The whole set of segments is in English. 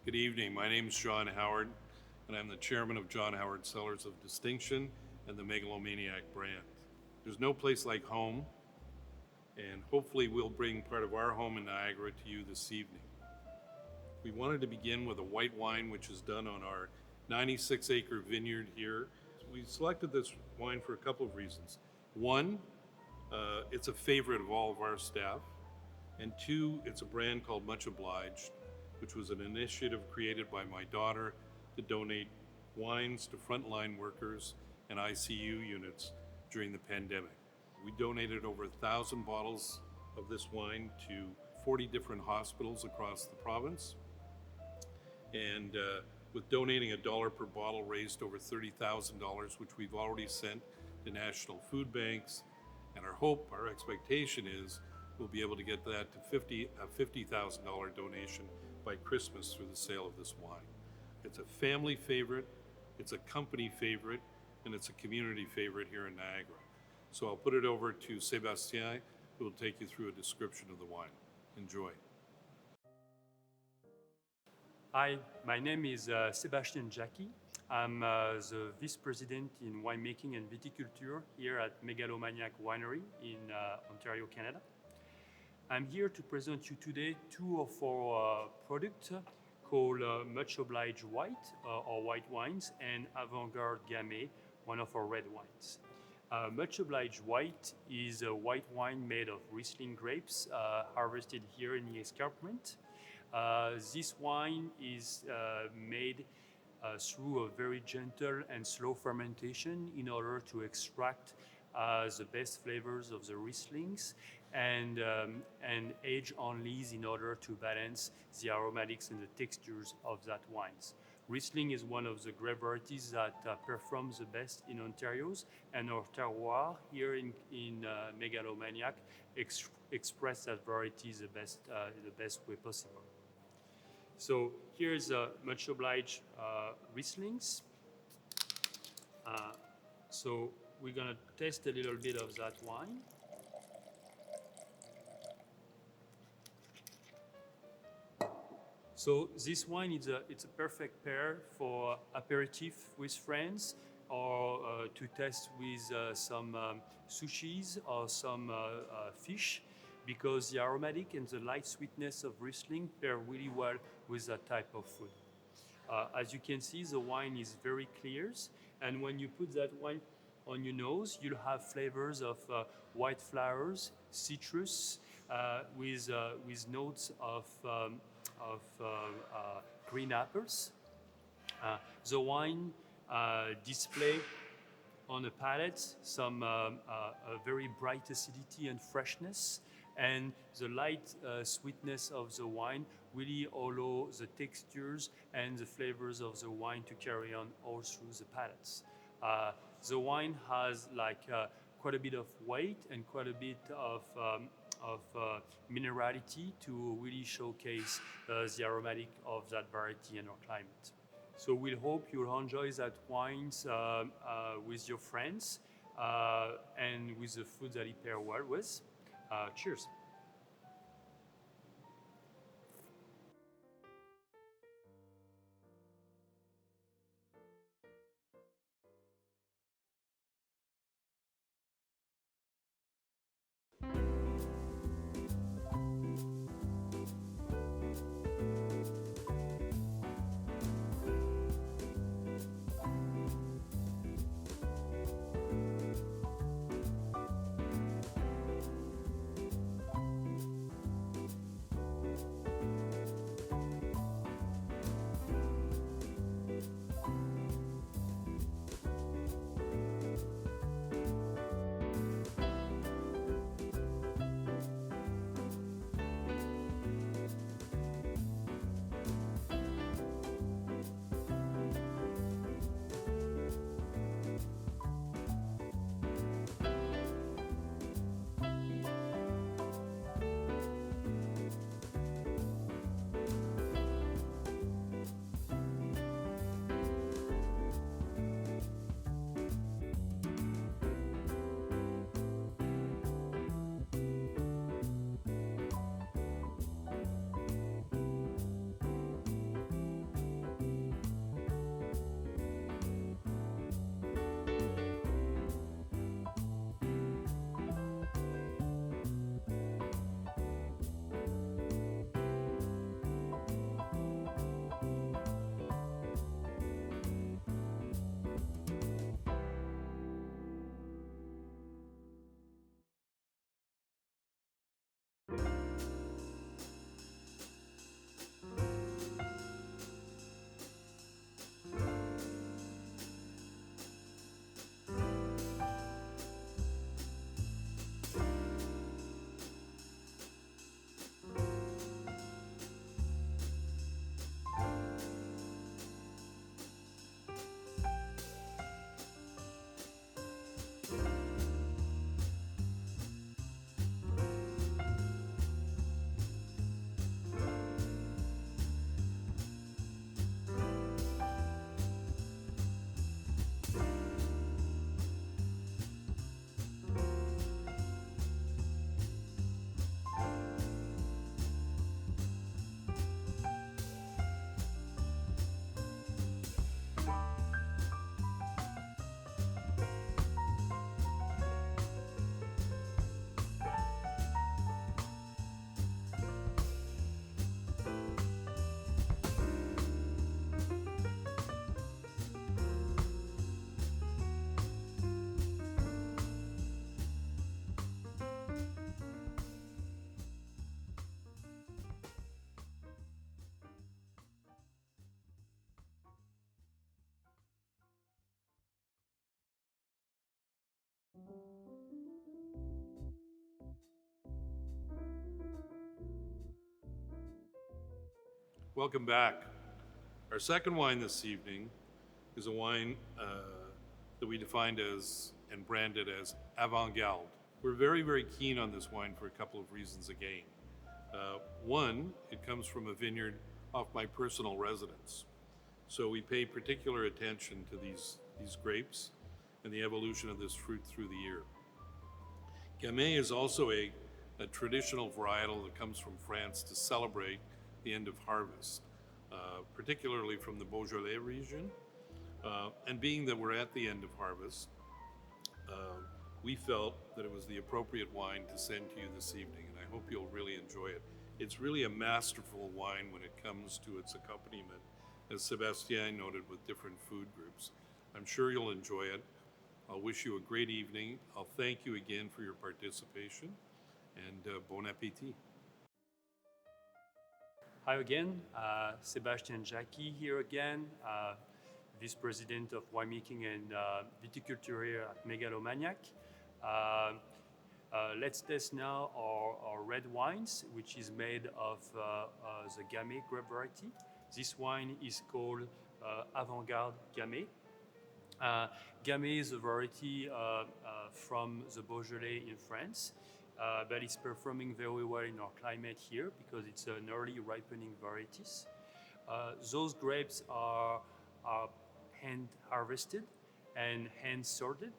Good evening. My name is John Howard, and I'm the chairman of John Howard Cellars of Distinction and the Megalomaniac brand. There's no place like home, and hopefully we'll bring part of our home in Niagara to you this evening. We wanted to begin with a white wine which is done on our 96-acre vineyard here. We selected this wine for a couple of reasons. One, it's a favorite of all of our staff. And two, it's a brand called Much Obliged, which was an initiative created by my daughter to donate wines to frontline workers and ICU units during the pandemic. We donated over 1,000 bottles of this wine to 40 different hospitals across the province. And with donating $1 per bottle, raised over $30,000, which we've already sent to national food banks. And our hope, our expectation is we'll be able to get that to a $50,000 donation by Christmas through the sale of this wine. It's a family favorite, it's a company favorite, and it's a community favorite here in Niagara. So I'll put it over to Sébastien, who will take you through a description of the wine. Enjoy. Hi, my name is Sébastien Jackie. I'm the Vice President in Winemaking and Viticulture here at Megalomaniac Winery in Ontario, Canada. I'm here to present you today two of our products called Much Obliged White, or white wines, and Avant-Garde Gamay, one of our red wines. Much Obliged White is a white wine made of Riesling grapes harvested here in the escarpment. This wine is made through a very gentle and slow fermentation in order to extract the best flavors of the Rieslings and age on lees in order to balance the aromatics and the textures of that wines. Riesling is one of the grape varieties that performs the best in Ontario's, and our terroir here in Megalomaniac express that variety the best way possible. So here's Much Obliged Rieslings. So we're gonna taste a little bit of that wine. So this wine it's a perfect pair for aperitif with friends, or to test with some sushis or some fish, because the aromatic and the light sweetness of Riesling pair really well with that type of food. As you can see, the wine is very clear, and when you put that wine on your nose, you'll have flavors of white flowers, citrus, with notes of green apples. The wine display on the palate some a very bright acidity and freshness, and the light sweetness of the wine really allow the textures and the flavors of the wine to carry on all through the palates. The wine has quite a bit of weight and quite a bit of minerality to really showcase the aromatic of that variety and our climate. So we hope you'll enjoy that wines with your friends and with the food that it pair well with. Cheers. Welcome back. Our second wine this evening is a wine that we defined as and branded as avant-garde. We're very, very keen on this wine for a couple of reasons again. One, it comes from a vineyard off my personal residence. So we pay particular attention to these grapes and the evolution of this fruit through the year. Gamay is also a traditional varietal that comes from France to celebrate the end of harvest, particularly from the Beaujolais region. And being that we're at the end of harvest, we felt that it was the appropriate wine to send to you this evening, and I hope you'll really enjoy it. It's really a masterful wine when it comes to its accompaniment, as Sébastien noted, with different food groups. I'm sure you'll enjoy it. I'll wish you a great evening. I'll thank you again for your participation, and bon appétit. Hi again, Sébastien Jacqui here again, Vice President of Winemaking and Viticulture here at Megalomaniac. Let's test now our red wines, which is made of the Gamay grape variety. This wine is called Avant-Garde Gamay. Gamay is a variety from the Beaujolais in France, but it's performing very well in our climate here because it's an early ripening varieties. Those grapes are hand harvested and hand sorted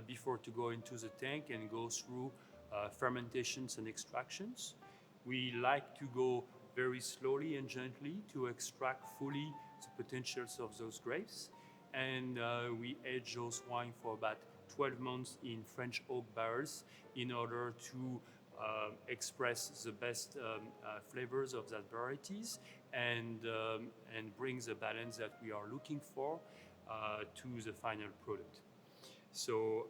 before to go into the tank and go through fermentations and extractions. We like to go very slowly and gently to extract fully the potentials of those grapes. And we age those wine for about 12 months in French oak barrels in order to express the best flavors of that varieties and bring the balance that we are looking for to the final product. So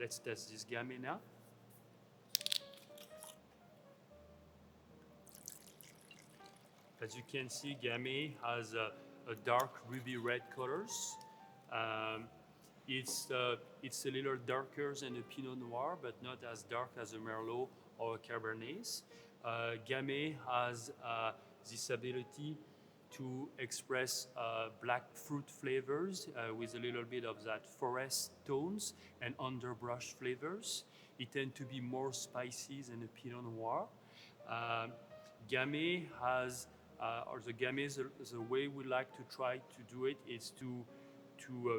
let's test this Gamay now. As you can see, Gamay has a dark ruby red colors. It's a little darker than a Pinot Noir, but not as dark as a Merlot or a Cabernet. Gamay has this ability to express black fruit flavors with a little bit of that forest tones and underbrush flavors. It tends to be more spicy than a Pinot Noir. Gamay has, or the Gamay, the way we like to try to do it is to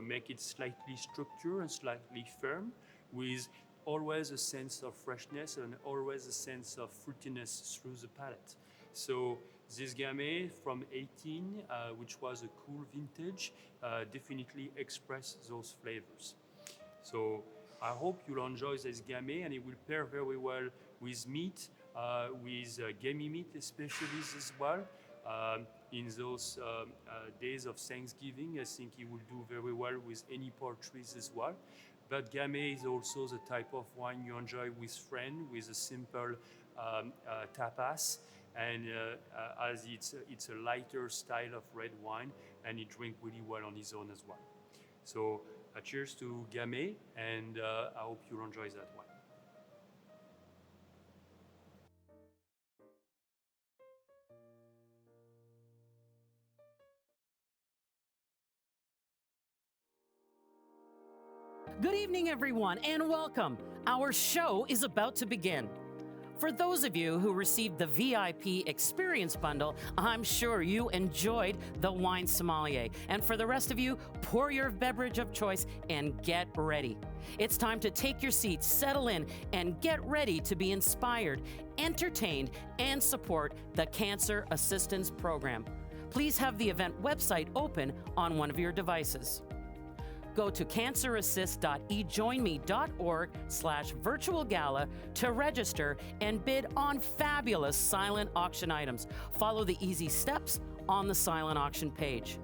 make it slightly structured and slightly firm, with always a sense of freshness and always a sense of fruitiness through the palate. So this Gamay from 18, which was a cool vintage, definitely express those flavors. So I hope you'll enjoy this Gamay, and it will pair very well with meat, with gamey meat especially as well. In those days of Thanksgiving, I think it will do very well with any poultries as well. But Gamay is also the type of wine you enjoy with friends, with a simple tapas, and as it's a lighter style of red wine, and it drinks really well on its own as well. So cheers to Gamay, and I hope you'll enjoy that wine. Good evening, everyone, and welcome. Our show is about to begin. For those of you who received the VIP Experience Bundle, I'm sure you enjoyed the wine sommelier. And for the rest of you, pour your beverage of choice and get ready. It's time to take your seats, settle in, and get ready to be inspired, entertained, and support the Cancer Assistance Program. Please have the event website open on one of your devices. Go to cancerassist.ejoinme.org/virtual gala to register and bid on fabulous silent auction items. Follow the easy steps on the silent auction page.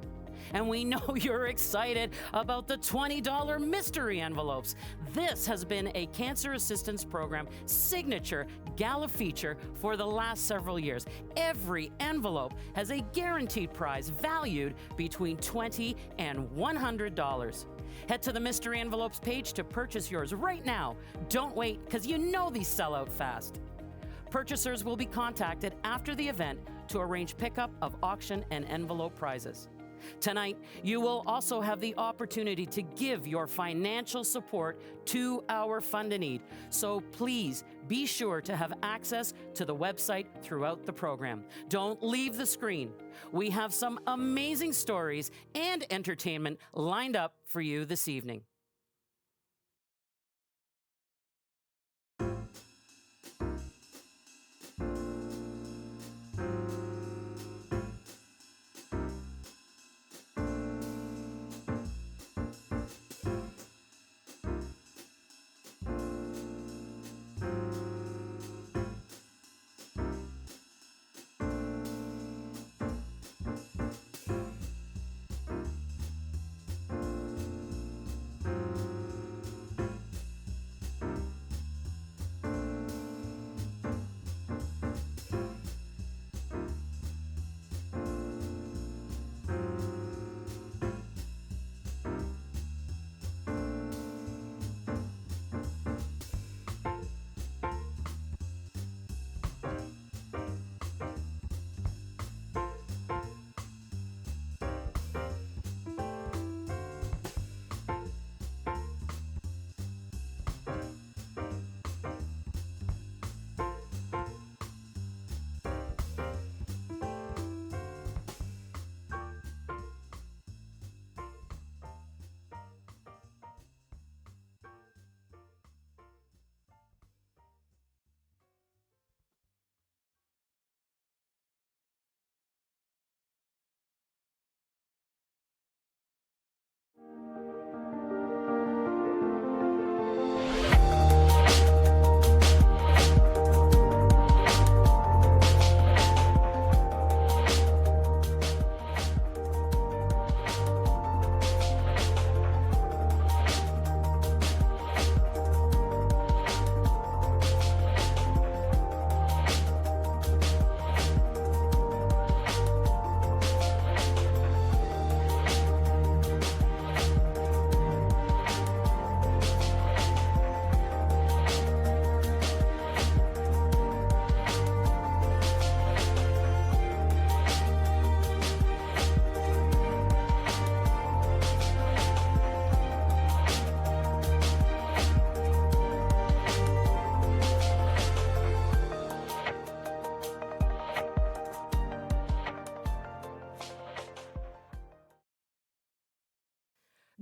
And we know you're excited about the $20 mystery envelopes. This has been a Cancer Assistance Program signature gala feature for the last several years. Every envelope has a guaranteed prize valued between $20 and $100. Head to the mystery envelopes page to purchase yours right now. Don't wait, because you know these sell out fast. Purchasers will be contacted after the event to arrange pickup of auction and envelope prizes. Tonight, you will also have the opportunity to give your financial support to our Fund a Need. So please be sure to have access to the website throughout the program. Don't leave the screen. We have some amazing stories and entertainment lined up for you this evening.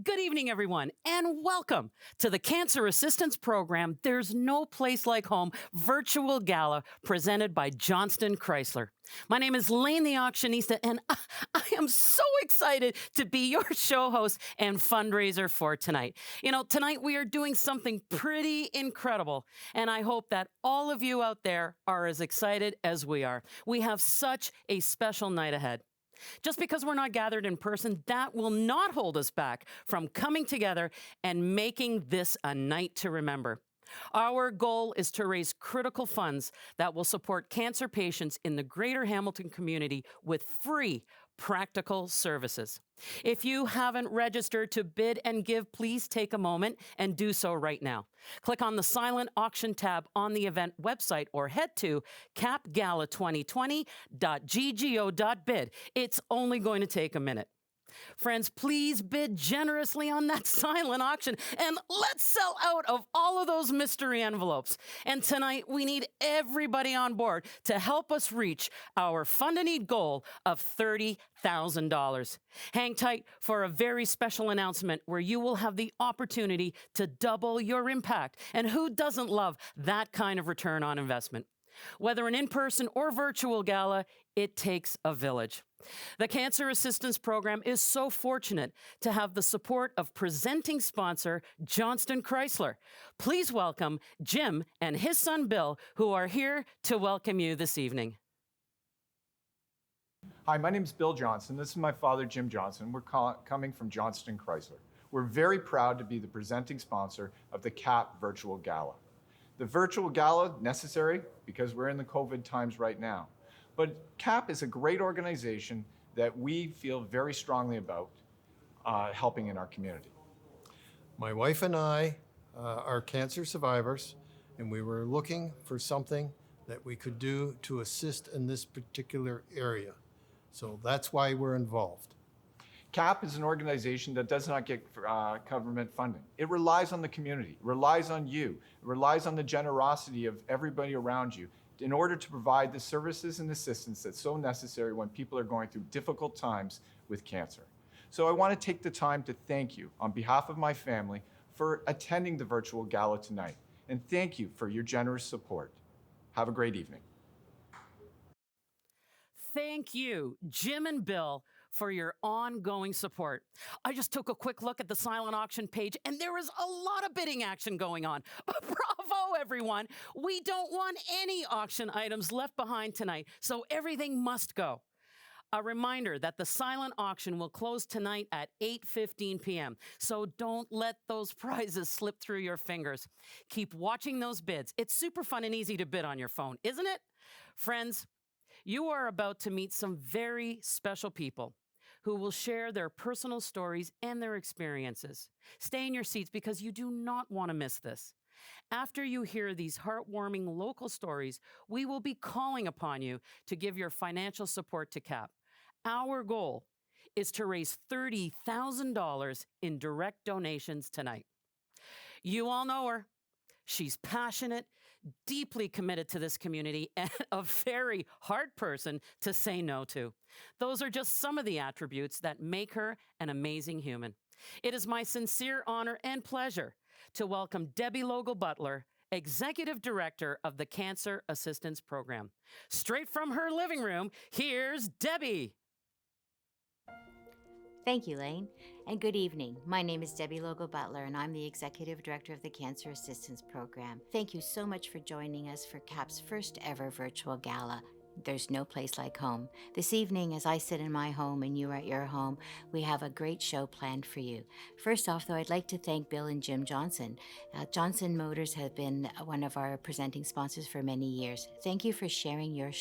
Good evening, everyone, and welcome to the Cancer Assistance Program, There's No Place Like Home virtual gala presented by Johnston Chrysler. My name is Lane the Auctionista, and I am so excited to be your show host and fundraiser for tonight. You know, tonight we are doing something pretty incredible, and I hope that all of you out there are as excited as we are. We have such a special night ahead. Just because we're not gathered in person, that will not hold us back from coming together and making this a night to remember. Our goal is to raise critical funds that will support cancer patients in the greater Hamilton community with free, practical services. If you haven't registered to bid and give, please take a moment and do so right now. Click on the silent auction tab on the event website or head to capgala2020.ggo.bid. It's only going to take a minute. Friends, please bid generously on that silent auction and let's sell out of all of those mystery envelopes. And tonight, we need everybody on board to help us reach our Fund a Need goal of $30,000. Hang tight for a very special announcement where you will have the opportunity to double your impact. And who doesn't love that kind of return on investment? Whether an in-person or virtual gala, it takes a village. The Cancer Assistance Program is so fortunate to have the support of presenting sponsor Johnston Chrysler. Please welcome Jim and his son Bill, who are here to welcome you this evening. Hi, my name is Bill Johnson. This is my father, Jim Johnson. We're coming from Johnston Chrysler. We're very proud to be the presenting sponsor of the CAP Virtual Gala. The virtual gala necessary because we're in the COVID times right now. But CAP is a great organization that we feel very strongly about helping in our community. My wife and I are cancer survivors, and we were looking for something that we could do to assist in this particular area. So that's why we're involved. CAP is an organization that does not get government funding. It relies on the community, relies on you, it relies on the generosity of everybody around you in order to provide the services and assistance that's so necessary when people are going through difficult times with cancer. So I want to take the time to thank you on behalf of my family for attending the virtual gala tonight. And thank you for your generous support. Have a great evening. Thank you, Jim and Bill, for your ongoing support. I just took a quick look at the silent auction page, and there is a lot of bidding action going on. Bravo, everyone. We don't want any auction items left behind tonight, so everything must go. A reminder that the silent auction will close tonight at 8:15 p.m., so don't let those prizes slip through your fingers. Keep watching those bids. It's super fun and easy to bid on your phone, isn't it? Friends, you are about to meet some very special people who will share their personal stories and their experiences. Stay in your seats because you do not want to miss this. After you hear these heartwarming local stories, we will be calling upon you to give your financial support to CAP. Our goal is to raise $30,000 in direct donations tonight. You all know her. She's passionate, deeply committed to this community, and a very hard person to say no to. Those are just some of the attributes that make her an amazing human. It is my sincere honor and pleasure to welcome Debbie Logal-Butler, Executive Director of the Cancer Assistance Program. Straight from her living room, here's Debbie. Thank you, Lane, and good evening. My name is Debbie Logal-Butler, and I'm the Executive Director of the Cancer Assistance Program. Thank you so much for joining us for CAP's first ever virtual gala. There's no place like home. This evening, as I sit in my home and you are at your home, we have a great show planned for you. First off, though, I'd like to thank Bill and Jim Johnson. Johnson Motors have been one of our presenting sponsors for many years. Thank you for sharing your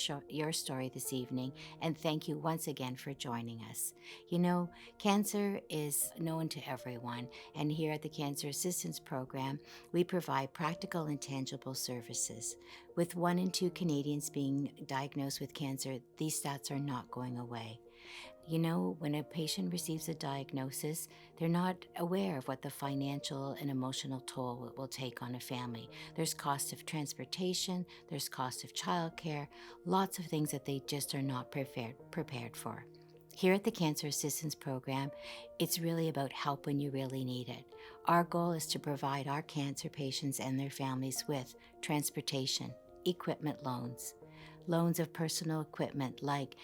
story this evening, and thank you once again for joining us. You know, cancer is known to everyone, and here at the Cancer Assistance Program, we provide practical and tangible services. With 1 in 2 Canadians being diagnosed with cancer, these stats are not going away. You know, when a patient receives a diagnosis, they're not aware of what the financial and emotional toll it will take on a family. There's cost of transportation, there's cost of childcare, lots of things that they just are not prepared for. Here at the Cancer Assistance Program, it's really about help when you really need it. Our goal is to provide our cancer patients and their families with transportation, equipment loans of personal equipment like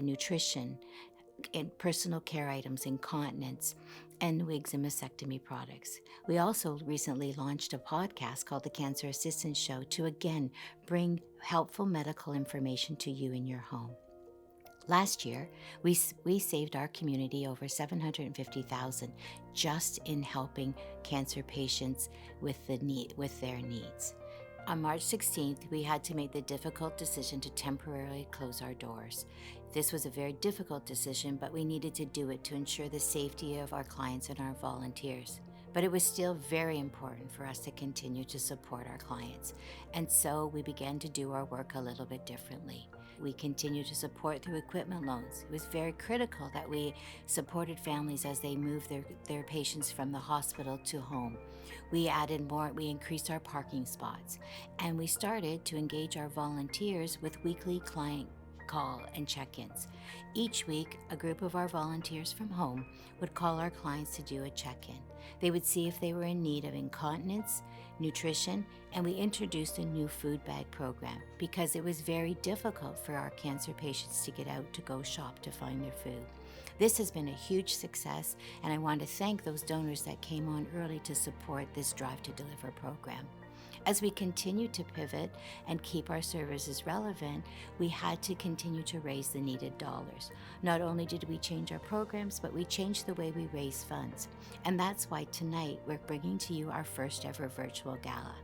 nutrition, and personal care items, incontinence, and wigs and mastectomy products. We also recently launched a podcast called The Cancer Assistance Show to again bring helpful medical information to you in your home. Last year, we saved our community over $750,000 just in helping cancer patients with their needs. On March 16th, we had to make the difficult decision to temporarily close our doors. This was a very difficult decision, but we needed to do it to ensure the safety of our clients and our volunteers. But it was still very important for us to continue to support our clients. And so we began to do our work a little bit differently. We continue to support through equipment loans. It was very critical that we supported families as they moved their patients from the hospital to home. We added more, we increased our parking spots, and we started to engage our volunteers with weekly client call and check-ins. Each week, a group of our volunteers from home would call our clients to do a check-in. They would see if they were in need of incontinence, nutrition, and we introduced a new food bag program because it was very difficult for our cancer patients to get out to go shop to find their food. This has been a huge success, and I want to thank those donors that came on early to support this Drive to Deliver program. As we continue to pivot and keep our services relevant, we had to continue to raise the needed dollars. Not only did we change our programs, but we changed the way we raise funds. And that's why tonight we're bringing to you our first ever virtual gala.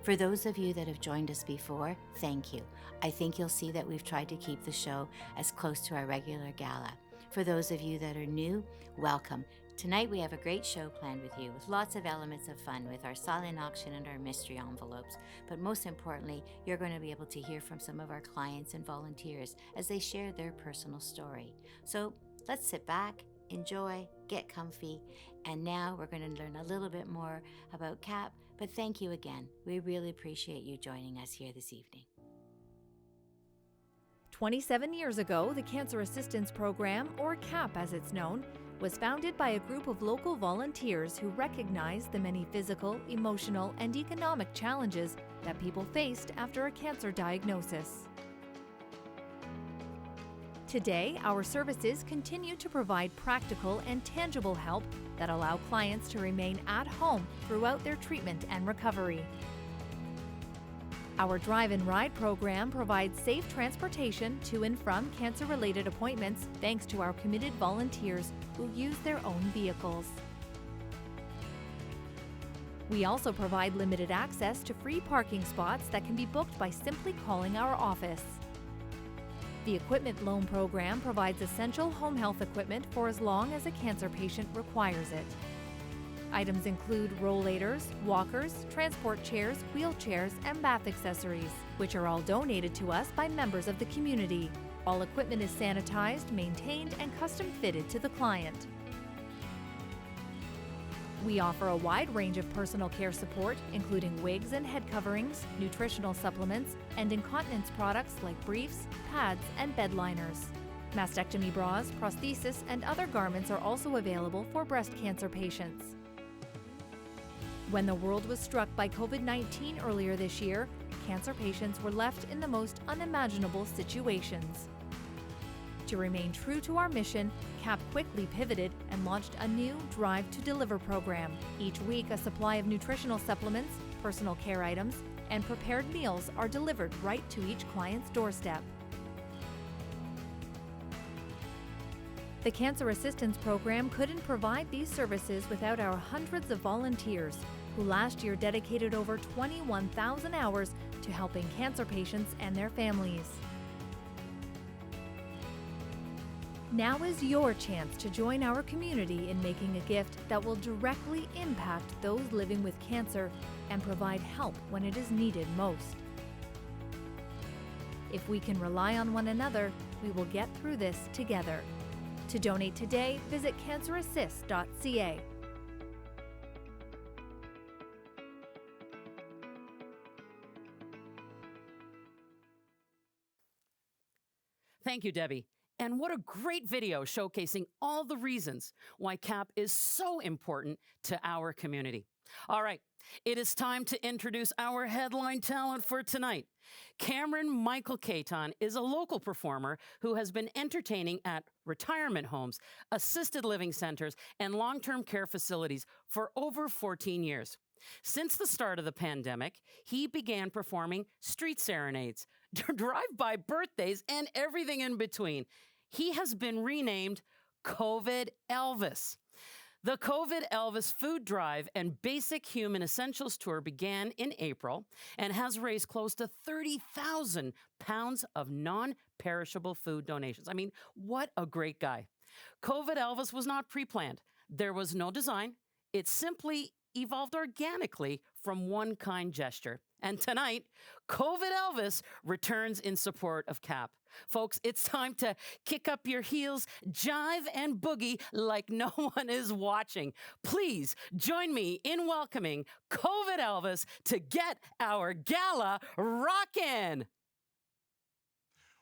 For those of you that have joined us before, thank you. I think you'll see that we've tried to keep the show as close to our regular gala. For those of you that are new, welcome. Tonight we have a great show planned with you with lots of elements of fun with our silent auction and our mystery envelopes. But most importantly, you're going to be able to hear from some of our clients and volunteers as they share their personal story. So let's sit back, enjoy, get comfy, and now we're going to learn a little bit more about CAP. But thank you again. We really appreciate you joining us here this evening. 27 years ago, the Cancer Assistance Program, or CAP as it's known, was founded by a group of local volunteers who recognized the many physical, emotional, and economic challenges that people faced after a cancer diagnosis. Today, our services continue to provide practical and tangible help that allow clients to remain at home throughout their treatment and recovery. Our Drive and Ride program provides safe transportation to and from cancer-related appointments thanks to our committed volunteers who use their own vehicles. We also provide limited access to free parking spots that can be booked by simply calling our office. The Equipment Loan Program provides essential home health equipment for as long as a cancer patient requires it. Items include rollators, walkers, transport chairs, wheelchairs, and bath accessories, which are all donated to us by members of the community. All equipment is sanitized, maintained, and custom fitted to the client. We offer a wide range of personal care support, including wigs and head coverings, nutritional supplements, and incontinence products like briefs, pads, and bed liners. Mastectomy bras, prosthesis, and other garments are also available for breast cancer patients. When the world was struck by COVID-19 earlier this year, cancer patients were left in the most unimaginable situations. To remain true to our mission, CAP quickly pivoted and launched a new Drive to Deliver program. Each week, a supply of nutritional supplements, personal care items, and prepared meals are delivered right to each client's doorstep. The Cancer Assistance Program couldn't provide these services without our hundreds of volunteers who last year dedicated over 21,000 hours to helping cancer patients and their families. Now is your chance to join our community in making a gift that will directly impact those living with cancer and provide help when it is needed most. If we can rely on one another, we will get through this together. To donate today, visit cancerassist.ca. Thank you, Debbie. And what a great video showcasing all the reasons why CAP is so important to our community. All right, it is time to introduce our headline talent for tonight. Cameron Michael Caton is a local performer who has been entertaining at retirement homes, assisted living centers, and long-term care facilities for over 14 years. Since the start of the pandemic, he began performing street serenades, drive-by birthdays, and everything in between. He has been renamed COVID Elvis. The COVID Elvis food drive and basic human essentials tour began in April and has raised close to 30,000 pounds of non-perishable food donations. I mean, what a great guy. COVID Elvis was not pre-planned. There was no design. It simply evolved organically from one kind gesture. And tonight, COVID Elvis returns in support of CAP. Folks, it's time to kick up your heels, jive, and boogie like no one is watching. Please join me in welcoming COVID Elvis to get our gala rockin'.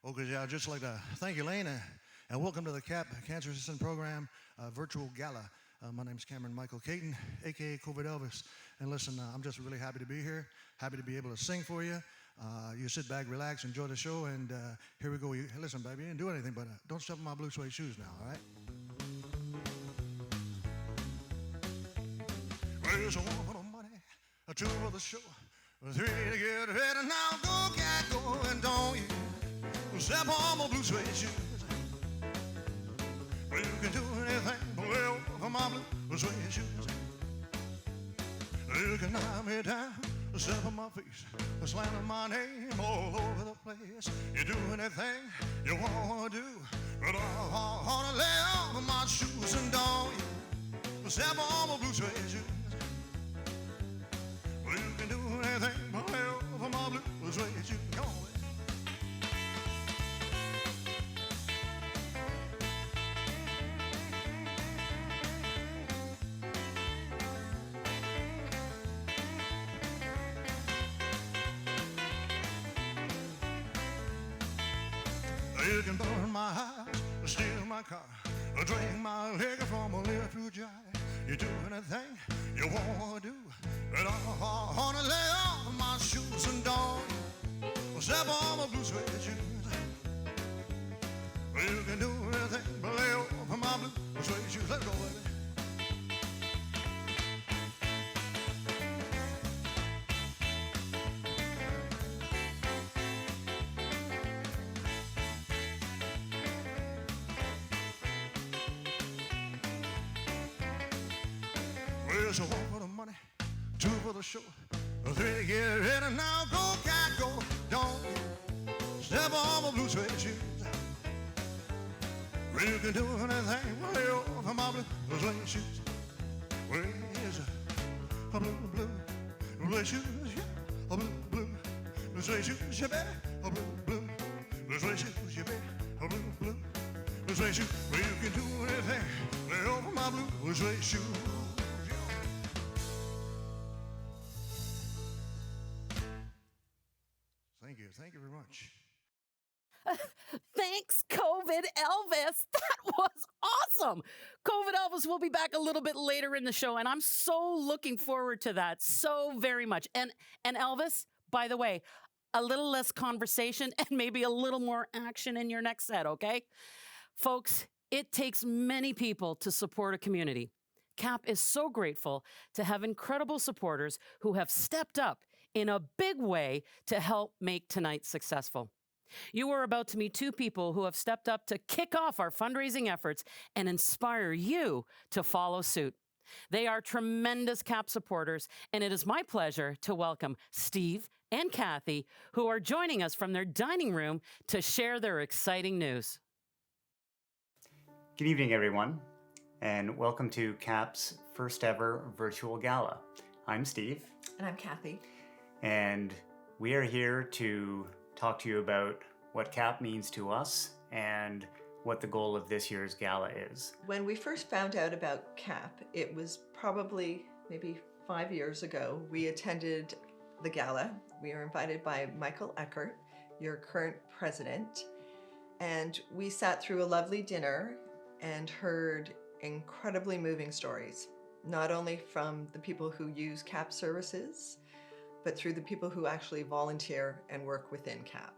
Okay, yeah, I'd just like to thank you, Lane, and welcome to the CAP Cancer Assistance Program virtual gala. My name is Cameron Michael Caton, a.k.a. COVID Elvis. And listen, I'm just really happy to be here, happy to be able to sing for you. You sit back, relax, enjoy the show, and here we go. Listen, baby, you didn't do anything, but don't step in my blue suede shoes now, all right? Raise one for the money, two for the show, three to get ready. Now go, cat, go, and don't you step on my blue suede shoes. Well, you can do anything, well, for my blue suede shoes. You can knock me down, step on my face, slamming my name all over the place. You do anything you want to do, but I want to lay off my shoes and don't you Step on my blue suede shoes. Well, you can do anything but lay over my blue suede shoes. Come on, baby. You can burn my house, steal my car, drink my liquor from a liquor jar. You do anything you want to do, and I want to lay off my shoes and don't step on my blue suede shoes. You can do anything but lay off my blue suede shoes. Let's go, baby. Well, so one for the money, two for the show, three to get ready now. Go, cat, go, don't step on my blue suede shoes. Well, you can do anything but lay off my blue suede shoes. Well, yes, a blue shoes, yeah, a blue suede shoes, yeah, baby, a blue suede shoes, yeah, baby, a blue suede shoes. Well, you can do anything, lay off my blue suede shoes. Thank you very much. Thanks, COVID Elvis. That was awesome. COVID Elvis will be back a little bit later in the show, and I'm so looking forward to that so very much. And Elvis, by the way, a little less conversation and maybe a little more action in your next set, okay? Folks, it takes many people to support a community. CAP is so grateful to have incredible supporters who have stepped up in a big way to help make tonight successful. You are about to meet two people who have stepped up to kick off our fundraising efforts and inspire you to follow suit. They are tremendous CAP supporters, and it is my pleasure to welcome Steve and Kathy, who are joining us from their dining room to share their exciting news. Good evening, everyone, and welcome to CAP's first ever virtual gala. I'm Steve. And I'm Kathy. And we are here to talk to you about what CAP means to us and what the goal of this year's gala is. When we first found out about CAP, it was probably maybe 5 years ago. We attended the gala. We were invited by Michael Eckert, your current president, and we sat through a lovely dinner and heard incredibly moving stories, not only from the people who use CAP services, but through the people who actually volunteer and work within CAP.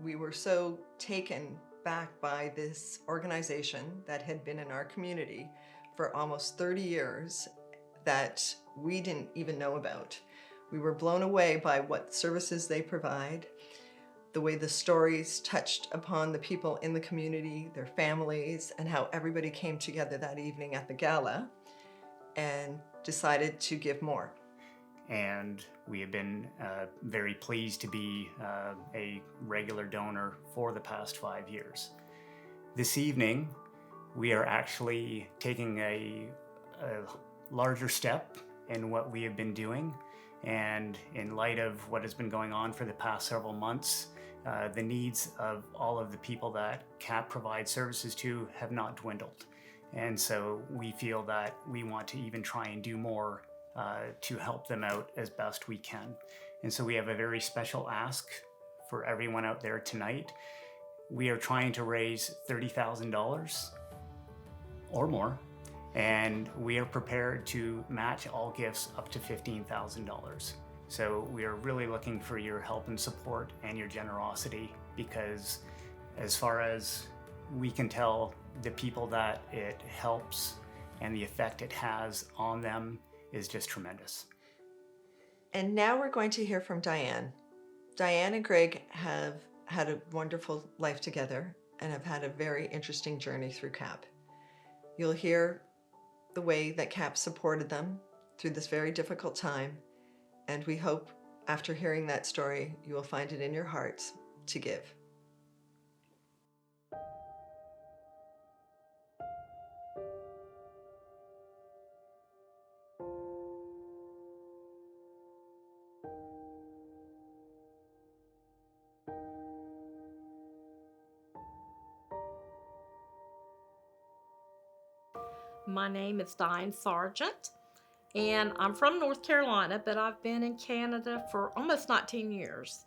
We were so taken back by this organization that had been in our community for almost 30 years that we didn't even know about. We were blown away by what services they provide, the way the stories touched upon the people in the community, their families, and how everybody came together that evening at the gala and decided to give more. And we have been very pleased to be a regular donor for the past 5 years. This evening, we are actually taking a larger step in what we have been doing. And in light of what has been going on for the past several months, the needs of all of the people that CAP provides services to have not dwindled. And so we feel that we want to even try and do more to help them out as best we can. And so we have a very special ask for everyone out there tonight. We are trying to raise $30,000 or more, and we are prepared to match all gifts up to $15,000. So we are really looking for your help and support and your generosity, because as far as we can tell, the people that it helps and the effect it has on them is just tremendous. And now we're going to hear from Diane. Diane and Greg have had a wonderful life together and have had a very interesting journey through CAP. You'll hear the way that CAP supported them through this very difficult time, and we hope after hearing that story, you will find it in your hearts to give. My name is Diane Sargent, and I'm from North Carolina, but I've been in Canada for almost 19 years.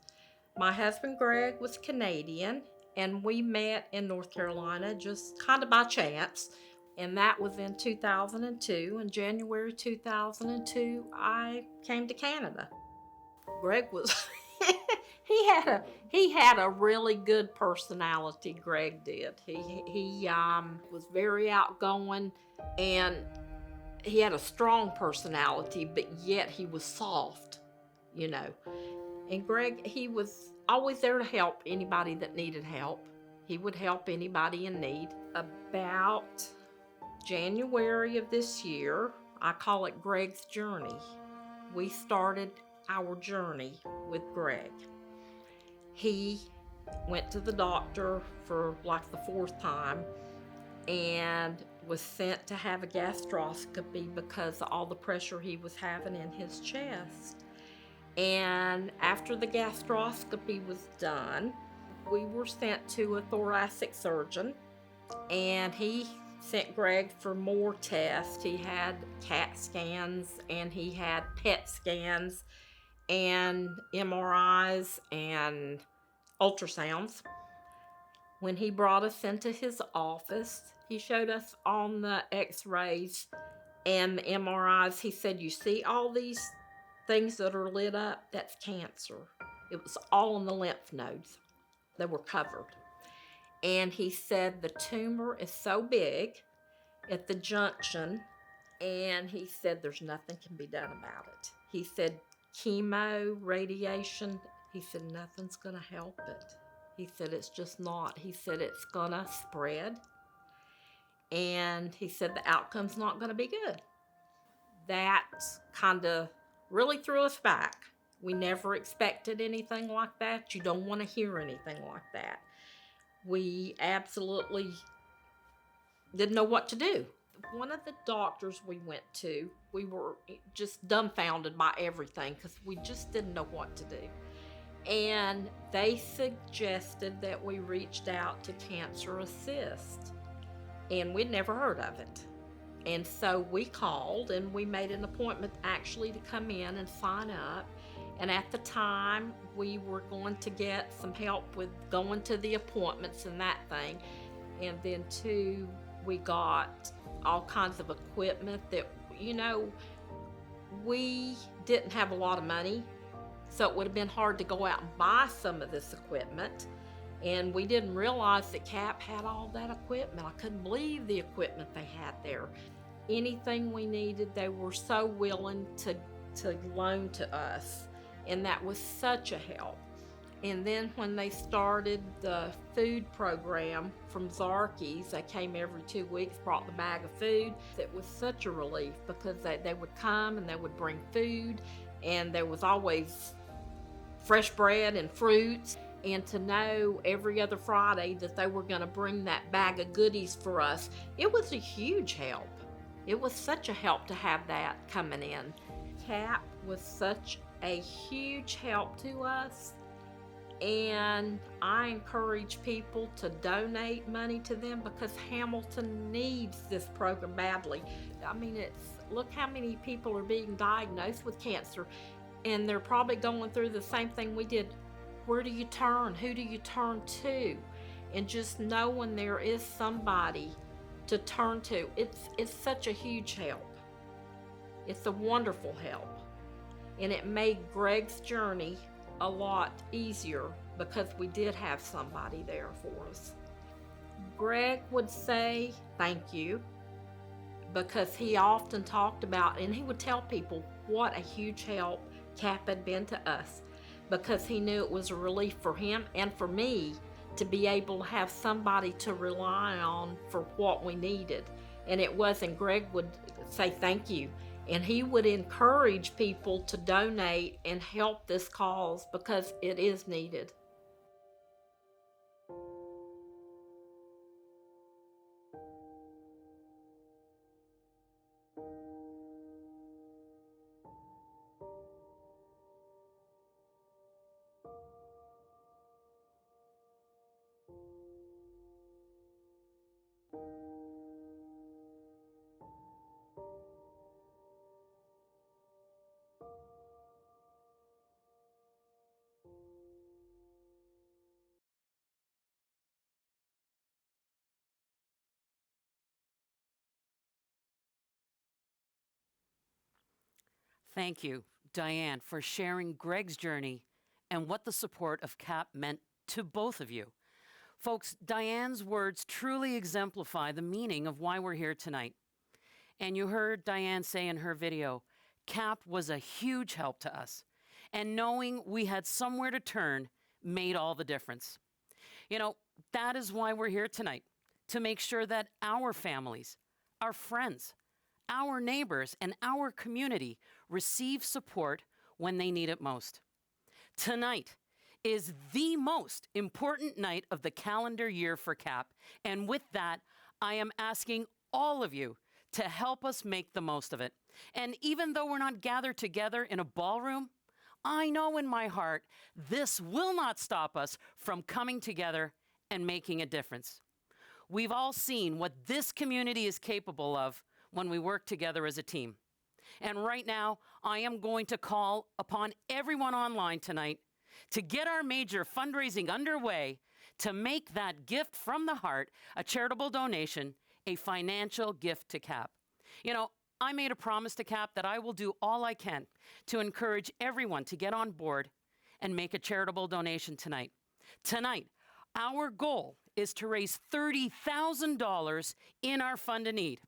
My husband Greg was Canadian, and we met in North Carolina just kind of by chance. And that was in 2002. In January 2002, I came to Canada. Greg was he had a really good personality. Greg did. He was very outgoing, and he had a strong personality, but yet he was soft, you know. And Greg, he was always there to help anybody that needed help. He would help anybody in need. About January of this year, I call it Greg's journey. We started our journey with Greg. He went to the doctor for like the 4th time and was sent to have a gastroscopy because of all the pressure he was having in his chest. And after the gastroscopy was done, we were sent to a thoracic surgeon, and he sent Greg for more tests. He had CAT scans, and he had PET scans, and MRIs, and ultrasounds. When he brought us into his office, he showed us on the x-rays and the MRIs. He said, "You see all these things that are lit up? That's cancer." It was all in the lymph nodes. They were covered. And he said the tumor is so big at the junction, and he said there's nothing can be done about it. He said chemo, radiation, he said nothing's gonna help it. He said it's just not. He said it's gonna spread, and he said the outcome's not gonna be good. That kind of really threw us back. We never expected anything like that. You don't want to hear anything like that. We absolutely didn't know what to do. One of the doctors we went to, we were just dumbfounded by everything because we just didn't know what to do. And they suggested that we reached out to Cancer Assist, and we'd never heard of it. And so we called and we made an appointment actually to come in and sign up. And at the time, we were going to get some help with going to the appointments and that thing. And then too, we got all kinds of equipment that, you know, we didn't have a lot of money. So it would have been hard to go out and buy some of this equipment. And we didn't realize that CAP had all that equipment. I couldn't believe the equipment they had there. Anything we needed, they were so willing to loan to us. And that was such a help. And then when they started the food program from Zarkies, they came every 2 weeks, brought the bag of food. It was such a relief because they would come and they would bring food, and there was always fresh bread and fruits. And to know every other Friday that they were going to bring that bag of goodies for us, it was a huge help. It was such a help to have that coming in. CAP was such a huge help to us, and I encourage people to donate money to them because Hamilton needs this program badly. I mean, look how many people are being diagnosed with cancer, and they're probably going through the same thing we did. Where do you turn? Who do you turn to? And just knowing there is somebody to turn to, it's such a huge help. It's a wonderful help. And it made Greg's journey a lot easier because we did have somebody there for us. Greg would say thank you because he often talked about, and he would tell people what a huge help CAP had been to us, because he knew it was a relief for him and for me to be able to have somebody to rely on for what we needed. And it was, and Greg would say thank you. And he would encourage people to donate and help this cause because it is needed. Thank you, Diane, for sharing Greg's journey and what the support of CAP meant to both of you. Folks, Diane's words truly exemplify the meaning of why we're here tonight. And you heard Diane say in her video, CAP was a huge help to us. And knowing we had somewhere to turn made all the difference. You know, that is why we're here tonight, to make sure that our families, our friends, our neighbors, and our community receive support when they need it most. Tonight is the most important night of the calendar year for CAP, and with that, I am asking all of you to help us make the most of it. And even though we're not gathered together in a ballroom, I know in my heart this will not stop us from coming together and making a difference. We've all seen what this community is capable of when we work together as a team. And right now, I am going to call upon everyone online tonight to get our major fundraising underway to make that gift from the heart, a charitable donation, a financial gift to CAP. You know, I made a promise to CAP that I will do all I can to encourage everyone to get on board and make a charitable donation tonight. Tonight, our goal is to raise $30,000 in our fund of need.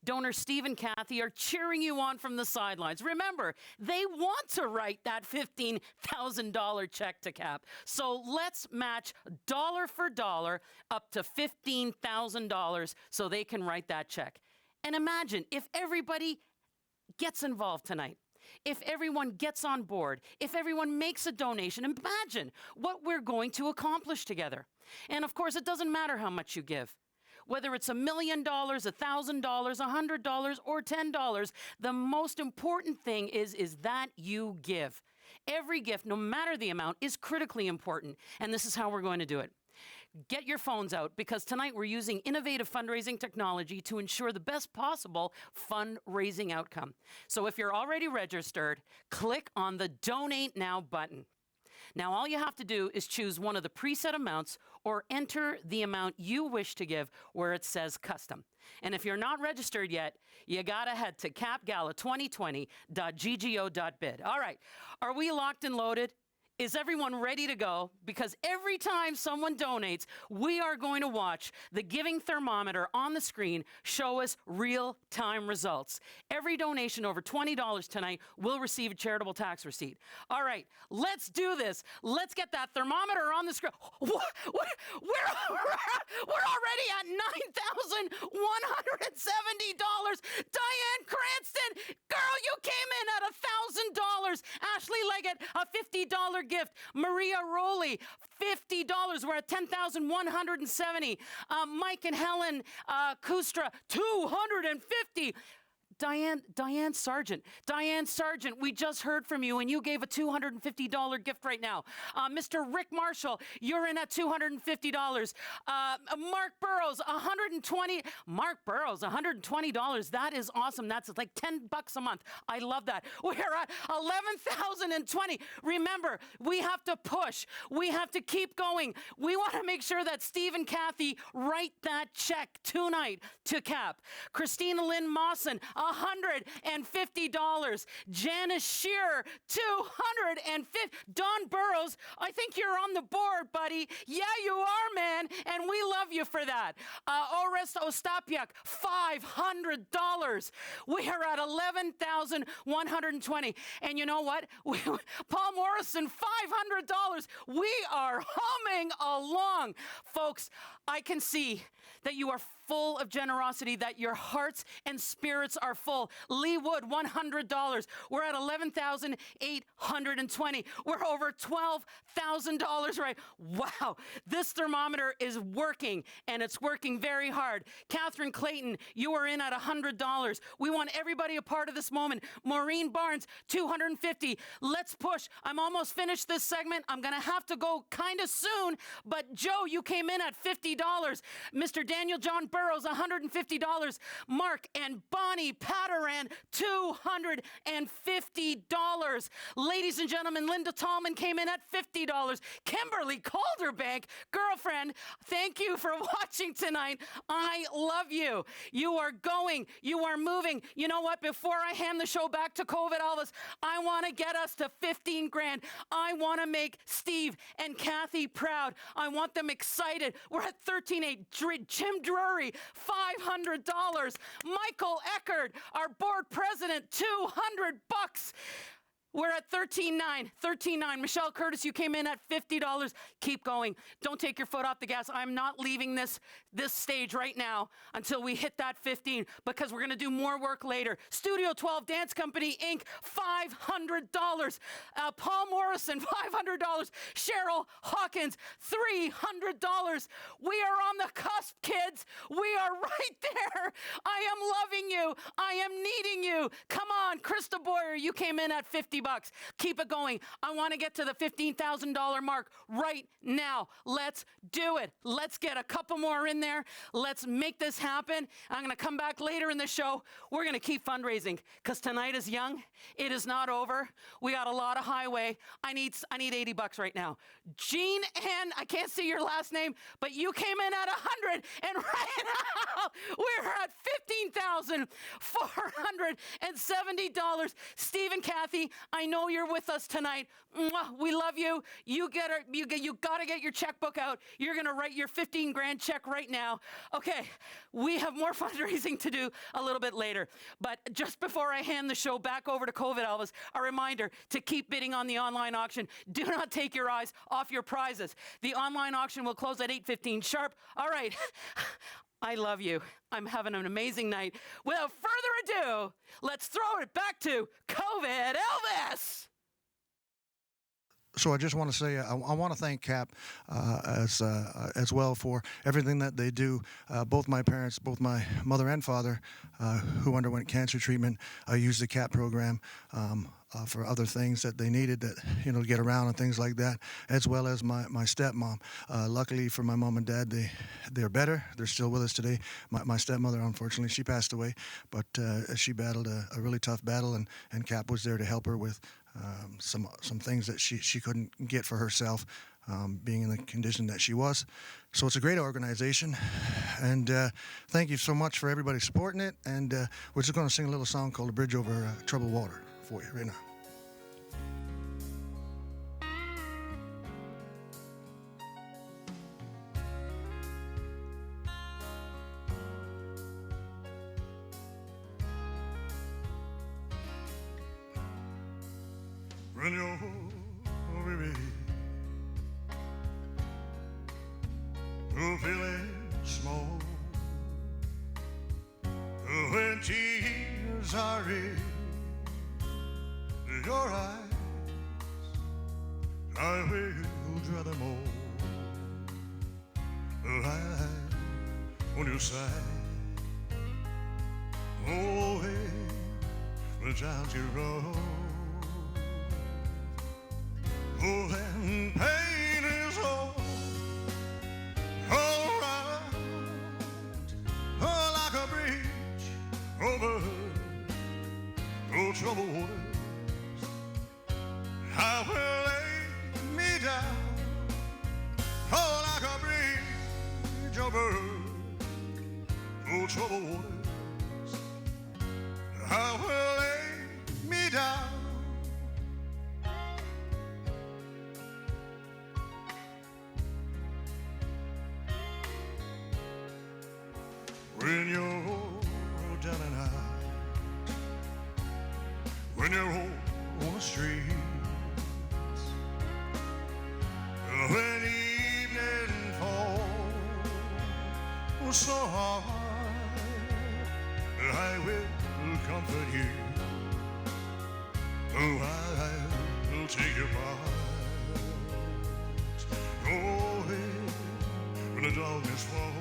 Donors Steve and Kathy are cheering you on from the sidelines. Remember, they want to write that $15,000 check to CAP. So let's match dollar for dollar up to $15,000 so they can write that check. And imagine if everybody gets involved tonight. If everyone gets on board, if everyone makes a donation, imagine what we're going to accomplish together. And of course, it doesn't matter how much you give. Whether it's $1 million, $1,000, $100, or $10, the most important thing is that you give. Every gift, no matter the amount, is critically important, and this is how we're going to do it. Get your phones out, because tonight we're using innovative fundraising technology to ensure the best possible fundraising outcome. So if you're already registered, click on the Donate Now button. Now, all you have to do is choose one of the preset amounts or enter the amount you wish to give where it says custom. And if you're not registered yet, you gotta head to capgala2020.ggo.bid. All right, are we locked and loaded? Is everyone ready to go? Because every time someone donates, we are going to watch the giving thermometer on the screen show us real-time results. Every donation over $20 tonight will receive a charitable tax receipt. All right, let's do this. Let's get that thermometer on the screen. We're already at $9,170. Diane Cranston, girl, you came in at $1,000. Ashley Leggett, a $50 gift. Maria Rowley, $50. We're at $10,170. Mike and Helen Kustra, $250. Diane Sargent, we just heard from you, and you gave a $250 gift right now. Mr. Rick Marshall, you're in at $250. Mark Burrows, $120. That is awesome. That's like $10 a month. I love that. We're at $11,020. Remember, we have to push. We have to keep going. We want to make sure that Steve and Kathy write that check tonight to CAP. Christina Lynn Mawson, $150. Janice Shearer, $250. Don Burrows, I think you're on the board, buddy. Yeah, you are, man, and we love you for that. Orest Ostapiak, $500. We are at $11,120. And you know what? Paul Morrison, $500. We are humming along. Folks, I can see that you are full of generosity, that your hearts and spirits are full. Lee Wood, $100. We're at $11,820. We're over $12,000, right? Wow, this thermometer is working, and it's working very hard. Catherine Clayton, you are in at $100. We want everybody a part of this moment. Maureen Barnes, $250. Let's push. I'm almost finished this segment. I'm gonna have to go kind of soon, but Joe, you came in at $50. Mr. Daniel John Burrows, $150. Mark and Bonnie Padaran, $250. Ladies and gentlemen, Linda Tallman came in at $50. Kimberly Calderbank, girlfriend, thank you for watching tonight. I love you. You are going. You are moving. You know what? Before I hand the show back to COVID Elvis, I want to get us to 15 grand. I want to make Steve and Kathy proud. I want them excited. We're at 13.8. Jim Drury, $500. Michael Eckert, our board president, $200. We're at 13.9. 13.9. Michelle Curtis, you came in at $50. Keep going. Don't take your foot off the gas. I'm not leaving this stage right now until we hit that 15, because we're going to do more work later. Studio 12 Dance Company Inc., $500. Paul Morrison, $500. Cheryl Hawkins, $300. We are on the cusp, kids. We are right there. I am loving you. I am needing you. Come on, Krista Boyer, you came in at $50. Keep it going. I want to get to the $15,000 mark right now. Let's do it. Let's get a couple more in there. Let's make this happen. I'm going to come back later in the show. We're going to keep fundraising because tonight is young. It is not over. We got a lot of highway. I need $80 right now. Jean Ann, I can't see your last name, but you came in at 100, and right now we're at $15,470. Steve and Kathy, I know you're with us tonight. Mwah, we love you. You got to get your checkbook out. You're going to write your 15 grand check right now. Okay, we have more fundraising to do a little bit later. But just before I hand the show back over to COVID Elvis, a reminder to keep bidding on the online auction. Do not take your eyes off your prizes. The online auction will close at 8:15 sharp. All right. I love you. I'm having an amazing night. Without further ado, let's throw it back to COVID Elvis. So I just want to say I want to thank CAP as well for everything that they do. Both my parents, both my mother and father, who underwent cancer treatment, used the CAP program for other things that they needed, that to get around and things like that, as well as my stepmom. Luckily for my mom and dad, they're better. They're still with us today. My stepmother, unfortunately, she passed away, but she battled a really tough battle, and CAP was there to help her with some things that she couldn't get for herself, being in the condition that she was. So it's a great organization, and thank you so much for everybody supporting it. And we're just going to sing a little song called "The Bridge Over Troubled Water" for you right now. When you're weary, you're feeling small, when tears are in your eyes, I will dry them all. I on your side, oh, hey, when times get rough. Oh, and pain is all around, oh, like a bridge over troubled waters. I will lay me down, oh, like a bridge over troubled waters. I will lay me down. When you're down and out, when you're on the streets, when evening falls so hard, I will comfort you. Oh, I will take your part. Oh, when the darkness falls.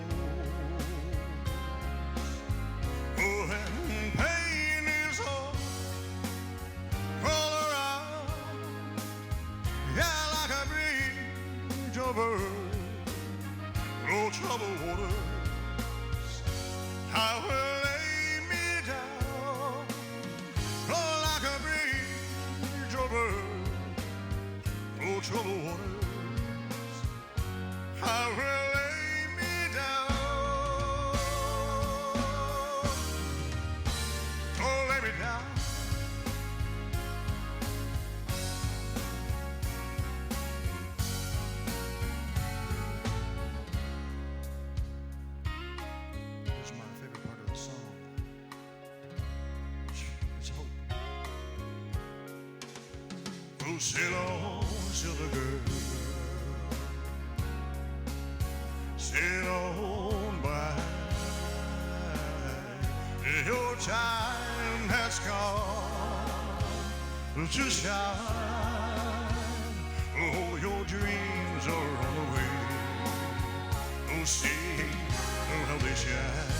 Oh, and pain is all around, yeah, like a bridge over troubled waters. troubled waters, I will lay me down. Oh, lay me down. Here's my favorite part of the song. It's hope. Oh, sail on, silver girl, sail on by. Your time has come to shine. Oh, your dreams are on the way. Oh, see how they shine.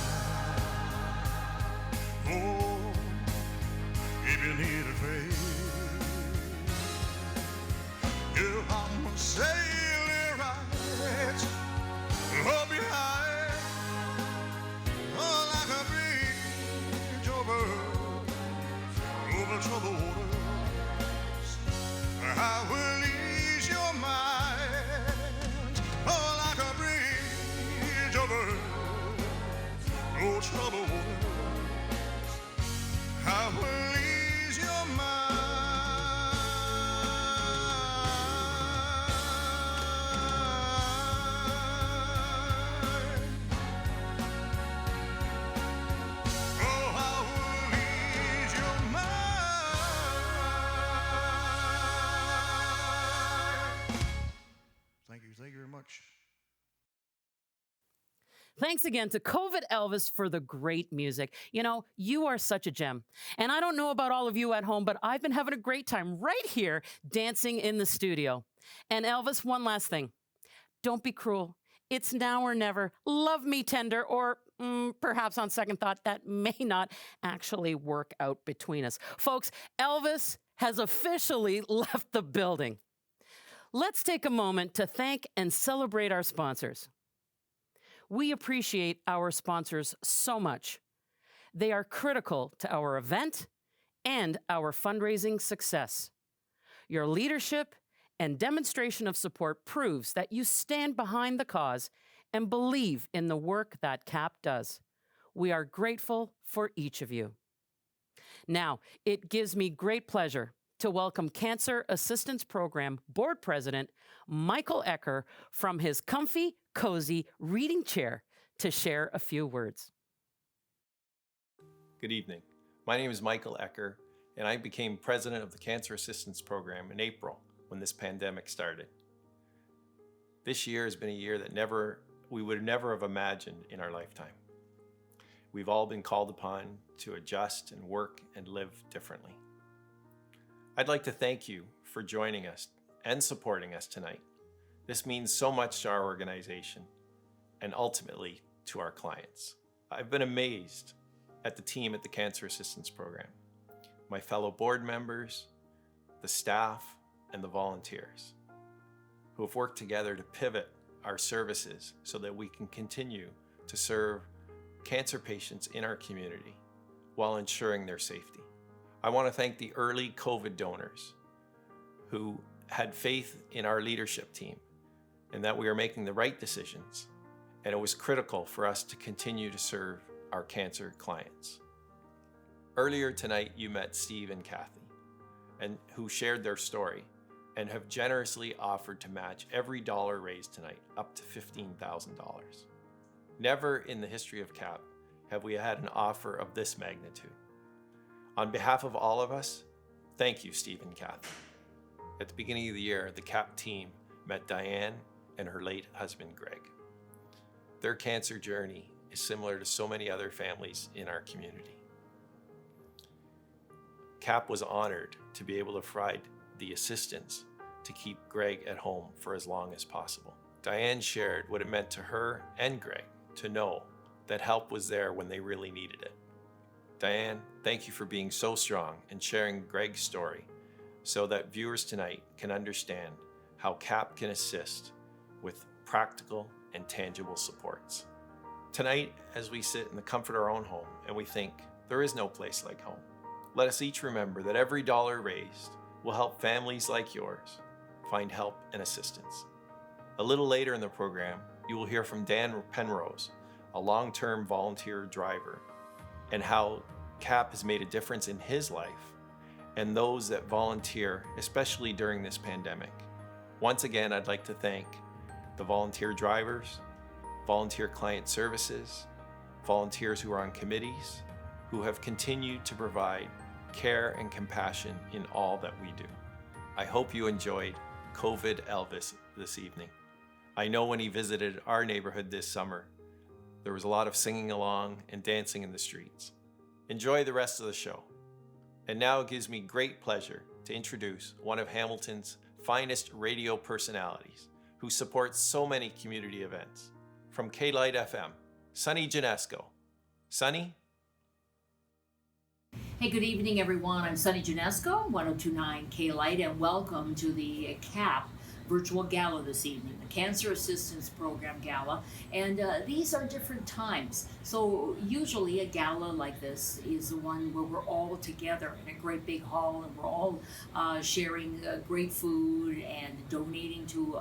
Oh, if you need a faith, you I'm sailing right up behind, oh, like a bridge over troubled waters. I will ease your mind, oh, like a bridge over troubled waters. I will ease your mind. Oh, I will ease your mind. Thank you very much. Thanks again to COVID Elvis for the great music. You know, you are such a gem. And I don't know about all of you at home, but I've been having a great time right here dancing in the studio. And Elvis, one last thing. Don't be cruel. It's now or never. Love me tender, or perhaps on second thought, that may not actually work out between us. Folks, Elvis has officially left the building. Let's take a moment to thank and celebrate our sponsors. We appreciate our sponsors so much. They are critical to our event and our fundraising success. Your leadership and demonstration of support proves that you stand behind the cause and believe in the work that CAP does. We are grateful for each of you. Now, it gives me great pleasure to welcome Cancer Assistance Program Board President Michael Ecker from his comfy, cozy reading chair to share a few words. Good evening. My name is Michael Ecker, and I became president of the Cancer Assistance Program in April when this pandemic started. This year has been a year that we would never have imagined in our lifetime. We've all been called upon to adjust and work and live differently. I'd like to thank you for joining us and supporting us tonight. This means so much to our organization and ultimately to our clients. I've been amazed at the team at the Cancer Assistance Program, my fellow board members, the staff, and the volunteers who have worked together to pivot our services so that we can continue to serve cancer patients in our community while ensuring their safety. I want to thank the early COVID donors who had faith in our leadership team and that we are making the right decisions, and it was critical for us to continue to serve our cancer clients. Earlier tonight, you met Steve and Kathy, and who shared their story and have generously offered to match every dollar raised tonight up to $15,000. Never in the history of CAP have we had an offer of this magnitude. On behalf of all of us, thank you, Steve and Kathy. At the beginning of the year, the CAP team met Diane and her late husband, Greg. Their cancer journey is similar to so many other families in our community. CAP was honored to be able to provide the assistance to keep Greg at home for as long as possible. Diane shared what it meant to her and Greg to know that help was there when they really needed it. Diane, thank you for being so strong and sharing Greg's story so that viewers tonight can understand how CAP can assist with practical and tangible supports. Tonight, as we sit in the comfort of our own home and we think there is no place like home, let us each remember that every dollar raised will help families like yours find help and assistance. A little later in the program, you will hear from Dan Penrose, a long-term volunteer driver, and how CAP has made a difference in his life and those that volunteer, especially during this pandemic. Once again, I'd like to thank the volunteer drivers, volunteer client services, volunteers who are on committees, who have continued to provide care and compassion in all that we do. I hope you enjoyed COVID Elvis this evening. I know when he visited our neighborhood this summer, there was a lot of singing along and dancing in the streets. Enjoy the rest of the show. And now it gives me great pleasure to introduce one of Hamilton's finest radio personalities who supports so many community events. From K-Light FM, Sunny Janesco. Sunny? Hey, good evening, everyone. I'm Sunny Janesco, 1029 K-Light, and welcome to the CAP virtual gala this evening, the Cancer Assistance Program Gala. And these are different times. So usually a gala like this is the one where we're all together in a great big hall and we're all sharing great food and donating to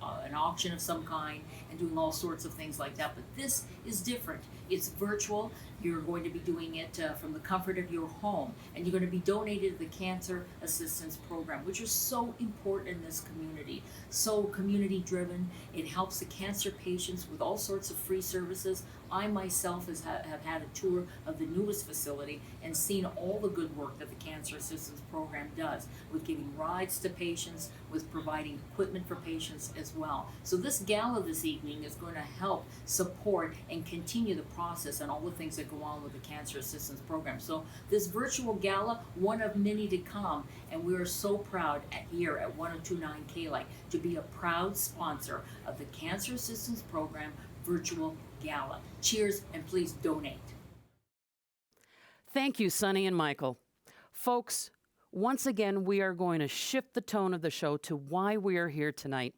an auction of some kind and doing all sorts of things like that. But this is different. It's virtual. You're going to be doing it from the comfort of your home, and you're going to be donated to the Cancer Assistance Program, which is so important in this community, so community driven. It helps the cancer patients with all sorts of free services. I myself have had a tour of the newest facility and seen all the good work that the Cancer Assistance Program does with giving rides to patients, with providing equipment for patients as well. So this gala this evening is going to help support and continue the process and all the things that go on with the Cancer Assistance Program. So this virtual gala, one of many to come, and we are so proud here at 1029 K-Light to be a proud sponsor of the Cancer Assistance Program virtual gala. Cheers, and please donate. Thank you, Sunny and Michael. Folks, once again, we are going to shift the tone of the show to why we are here tonight.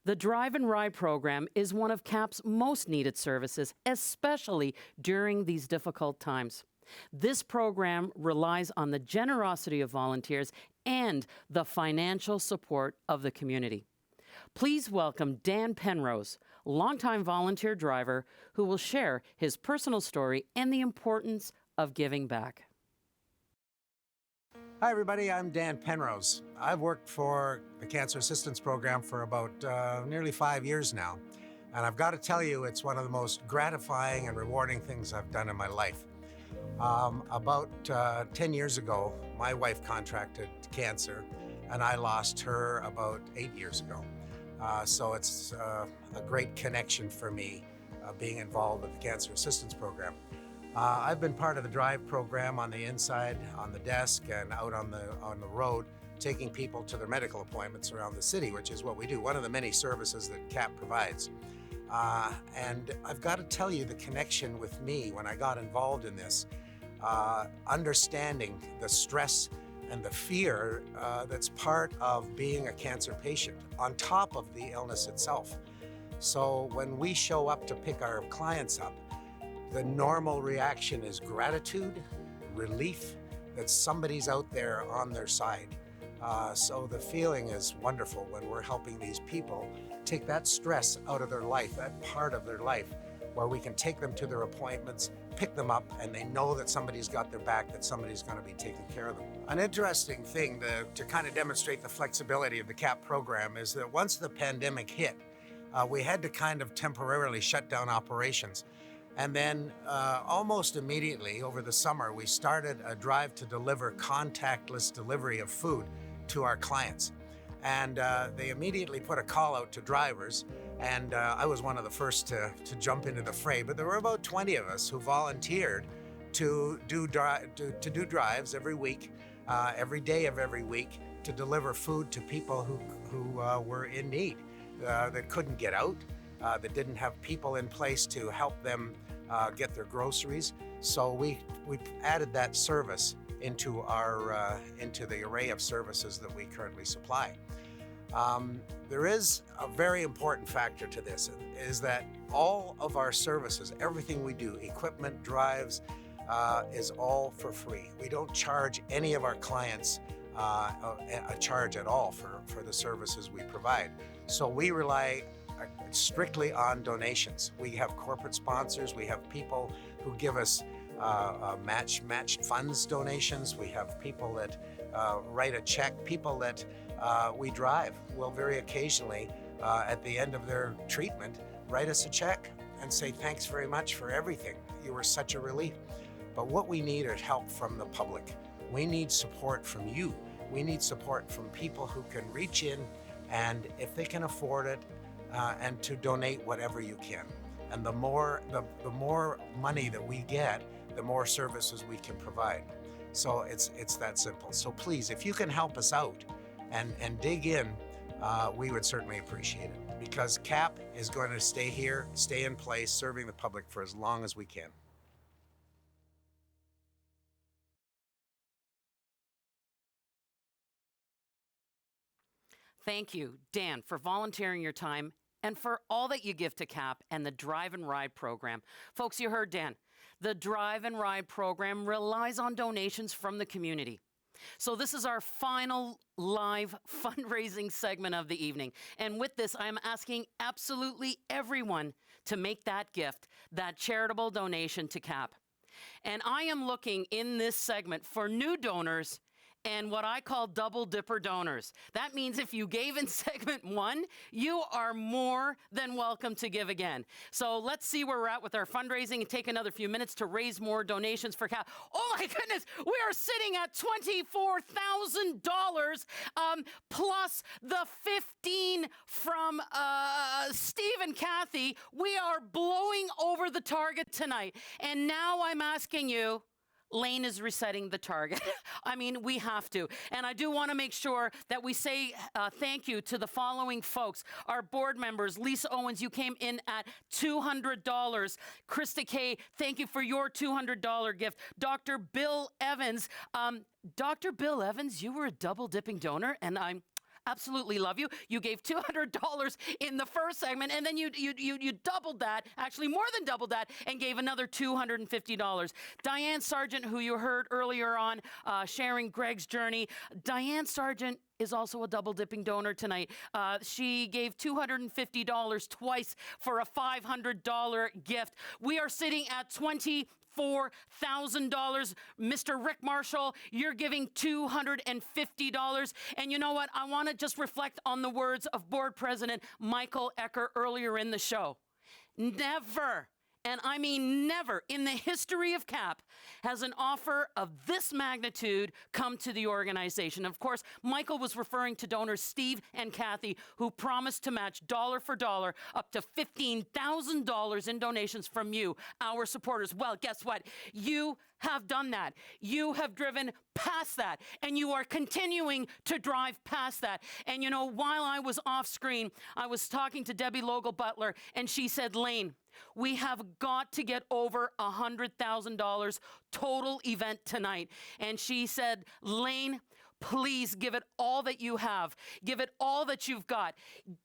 The Drive and Ride program is one of CAP's most needed services, especially during these difficult times. This program relies on the generosity of volunteers and the financial support of the community. Please welcome Dan Penrose, longtime volunteer driver, who will share his personal story and the importance of giving back. Hi everybody, I'm Dan Penrose. I've worked for the Cancer Assistance Program for about nearly 5 years now. And I've got to tell you, it's one of the most gratifying and rewarding things I've done in my life. About 10 years ago, my wife contracted cancer and I lost her about 8 years ago. So it's a great connection for me being involved with the Cancer Assistance Program. I've been part of the Drive program on the inside, on the desk, and out on the road, taking people to their medical appointments around the city, which is what we do, one of the many services that CAP provides. And I've got to tell you the connection with me when I got involved in this, understanding the stress and the fear that's part of being a cancer patient, on top of the illness itself. So when we show up to pick our clients up, the normal reaction is gratitude, relief that somebody's out there on their side. So the feeling is wonderful when we're helping these people take that stress out of their life, that part of their life, where we can take them to their appointments, pick them up, and they know that somebody's got their back, that somebody's going to be taking care of them. An interesting thing to kind of demonstrate the flexibility of the CAP program is that once the pandemic hit, we had to kind of temporarily shut down operations. And then almost immediately over the summer, we started a drive to deliver contactless delivery of food to our clients. And they immediately put a call out to drivers. And I was one of the first to jump into the fray, but there were about 20 of us who volunteered to do drives every week, every day of every week, to deliver food to people who were in need, that couldn't get out, that didn't have people in place to help them get their groceries. So we added that service into the array of services that we currently supply. There is a very important factor to this, is that all of our services, everything we do, equipment, drives, is all for free. We don't charge any of our clients a charge at all for the services we provide. So we rely strictly on donations. We have corporate sponsors. We have people who give us matched funds donations. We have people that write a check. People that we drive will very occasionally, at the end of their treatment, write us a check and say, thanks very much for everything. You were such a relief. But what we need is help from the public. We need support from you. We need support from people who can reach in, and if they can afford it, and to donate whatever you can. And the more money that we get, the more services we can provide. So it's that simple. So please, if you can help us out and dig in, we would certainly appreciate it, because CAP is going to stay here, stay in place, serving the public for as long as we can. Thank you, Dan, for volunteering your time and for all that you give to CAP and the Drive and Ride program. Folks, you heard Dan. The Drive and Ride program relies on donations from the community. So this is our final live fundraising segment of the evening. And with this, I'm asking absolutely everyone to make that gift, that charitable donation to CAP. And I am looking in this segment for new donors and what I call double dipper donors. That means if you gave in segment 1, you are more than welcome to give again. So let's see where we're at with our fundraising and take another few minutes to raise more donations for CAP. Oh my goodness, we are sitting at $24,000 plus the 15 from Steve and Kathy. We are blowing over the target tonight. And now I'm asking you, Lane is resetting the target. I mean, we have to. And I do want to make sure that we say thank you to the following folks. Our board members, Lisa Owens, you came in at $200. Krista Kay, thank you for your $200 gift. Dr. Bill Evans, Dr. Bill Evans, you were a double dipping donor, and I'm absolutely love you. You gave $200 in the first segment, and then you doubled that, actually more than doubled that, and gave another $250. Diane Sargent, who you heard earlier on, sharing Greg's journey. Diane Sargent is also a double-dipping donor tonight. She gave $250 twice for a $500 gift. We are sitting at $24,000. Mr. Rick Marshall, you're giving $250. And you know what? I want to just reflect on the words of Board President Michael Ecker earlier in the show. Never, and I mean never, in the history of CAP has an offer of this magnitude come to the organization. Of course, Michael was referring to donors Steve and Kathy, who promised to match dollar for dollar up to $15,000 in donations from you, our supporters. Well, guess what? You have done that. You have driven past that, and you are continuing to drive past that. And you know, while I was off screen, I was talking to Debbie Logal-Butler, and she said, Lane, we have got to get over $100,000 total event tonight. And she said, Lane, please give it all that you have. Give it all that you've got.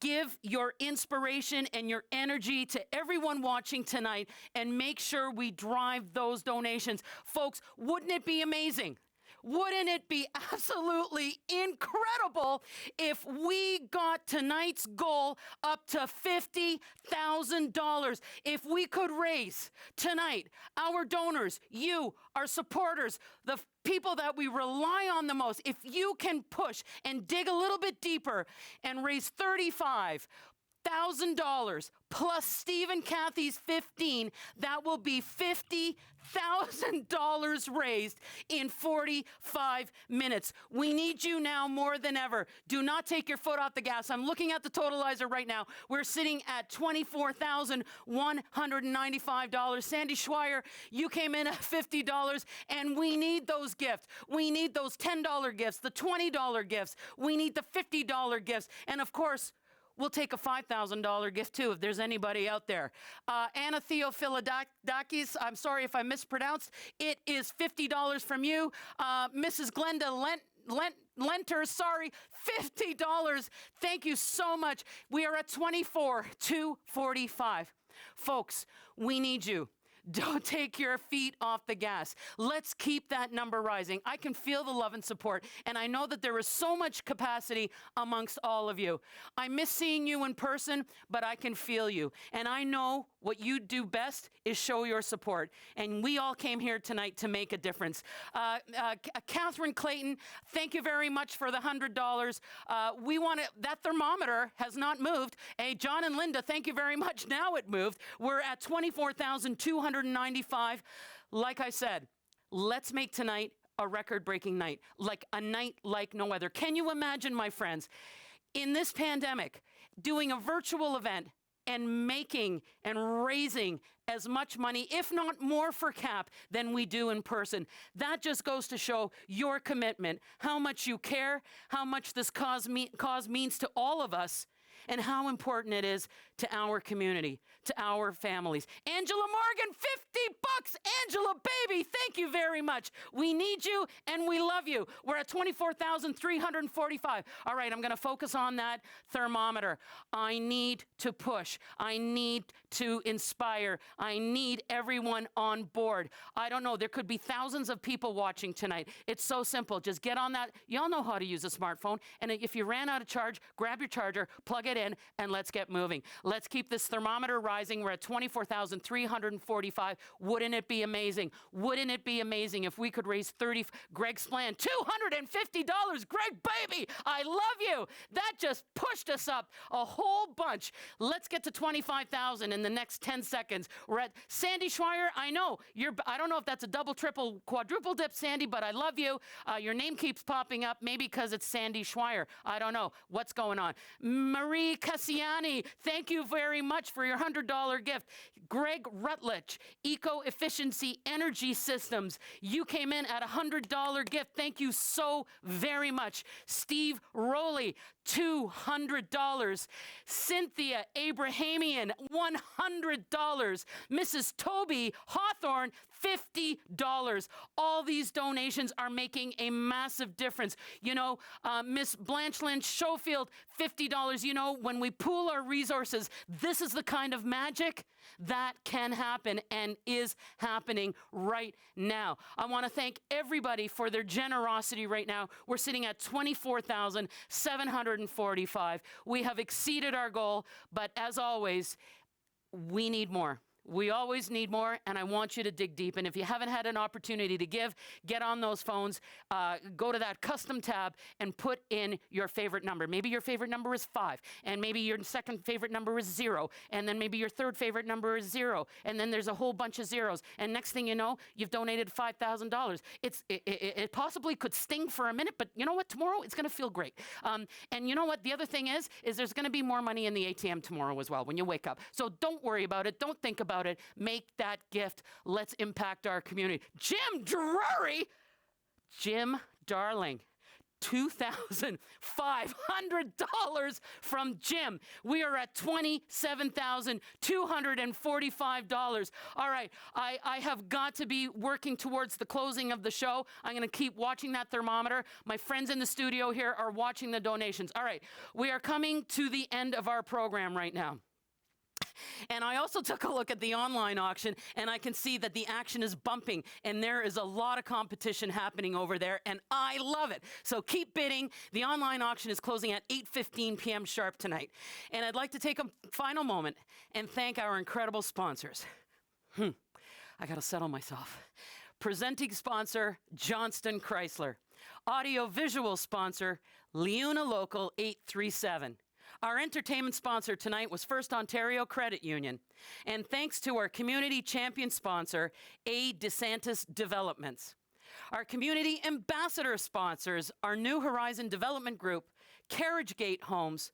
Give your inspiration and your energy to everyone watching tonight, and make sure we drive those donations. Folks, wouldn't it be amazing? Wouldn't it be absolutely incredible if we got tonight's goal up to $50,000? If we could raise tonight, our donors, you, our supporters, the people that we rely on the most, if you can push and dig a little bit deeper and raise $35,000 plus Steve and Kathy's 15, that will be $50,000 raised in 45 minutes. We need you now more than ever. Do not take your foot off the gas. I'm looking at the totalizer right now. We're sitting at $24,195. Sandy Schweier, you came in at $50, and we need those gifts. We need those $10 gifts, the $20 gifts. We need the $50 gifts. And of course, we'll take a $5,000 gift, too, if there's anybody out there. Anna Theophilidakis, I'm sorry if I mispronounced. It is $50 from you. Mrs. Glenda Lenter, sorry, $50. Thank you so much. We are at $24,245. Folks, we need you. Don't take your feet off the gas. Let's keep that number rising. I can feel the love and support, and I know that there is so much capacity amongst all of you. I miss seeing you in person, but I can feel you. And I know what you do best is show your support. And we all came here tonight to make a difference. Catherine Clayton, thank you very much for the $100. We want to, that thermometer has not moved. Hey, John and Linda, thank you very much. Now it moved. We're at 24,295. Like I said, let's make tonight a record-breaking night, like a night like no other. Can you imagine, my friends, in this pandemic, doing a virtual event and making and raising as much money, if not more, for CAP than we do in person? That just goes to show your commitment, how much you care, how much this cause means to all of us, and how important it is to our community, to our families. Angela Morgan, $50. Angela, baby, thank you very much. We need you and we love you. We're at 24,345. All right, I'm going to focus on that thermometer. I need to push. I need to inspire. I need everyone on board. I don't know, there could be thousands of people watching tonight. It's so simple. Just get on that. Y'all know how to use a smartphone. And if you ran out of charge, grab your charger, plug it in, and let's get moving. Let's keep this thermometer rising. We're at 24,345. Wouldn't it be amazing? Wouldn't it be amazing if we could raise 30, Greg's plan, $250. Greg, baby, I love you. That just pushed us up a whole bunch. Let's get to 25,000 in the next 10 seconds. We're at Sandy Schreier. I know I don't know if that's a double, triple, quadruple dip, Sandy, but I love you. Your name keeps popping up, maybe because it's Sandy Schreier. I don't know what's going on. Marie Cassiani, thank you very much for your $100 gift. Greg Rutledge, Eco Efficiency Energy Systems, you came in at a $100 gift. Thank you so very much. Steve Rowley, $200. Cynthia Abrahamian, $100. Mrs. Toby Hawthorne, $50. All these donations are making a massive difference. You know, Miss Blanche Lynn Schofield, $50. You know, when we pool our resources, this is the kind of magic that can happen and is happening right now. I want to thank everybody for their generosity right now. We're sitting at 24,745. We have exceeded our goal, but as always, we need more. We always need more, and I want you to dig deep. And if you haven't had an opportunity to give, get on those phones, go to that custom tab and put in your favorite number. Maybe your favorite number is 5, and maybe your second favorite number is 0, and then maybe your third favorite number is 0, and then there's a whole bunch of zeros. And next thing you know, you've donated $5,000. It possibly could sting for a minute, but you know what? Tomorrow it's going to feel great. And you know what? The other thing is there's going to be more money in the ATM tomorrow as well when you wake up. So don't worry about it. Don't think about it. Make that gift. Let's impact our community. Jim Drury, Jim Darling, $2,500 from Jim. We are at $27,245. All right, I have got to be working towards the closing of the show. I'm going to keep watching that thermometer. My friends in the studio here are watching the donations. All right, we are coming to the end of our program right now. And I also took a look at the online auction, and I can see that the action is bumping, and there is a lot of competition happening over there, and I love it. So keep bidding. The online auction is closing at 8:15 p.m. sharp tonight. And I'd like to take a final moment and thank our incredible sponsors. I got to settle myself. Presenting sponsor, Johnston Chrysler. Audio-visual sponsor, Leuna Local 837. Our entertainment sponsor tonight was First Ontario Credit Union. And thanks to our community champion sponsor, A. DeSantis Developments. Our community ambassador sponsors are New Horizon Development Group, Carriage Gate Homes,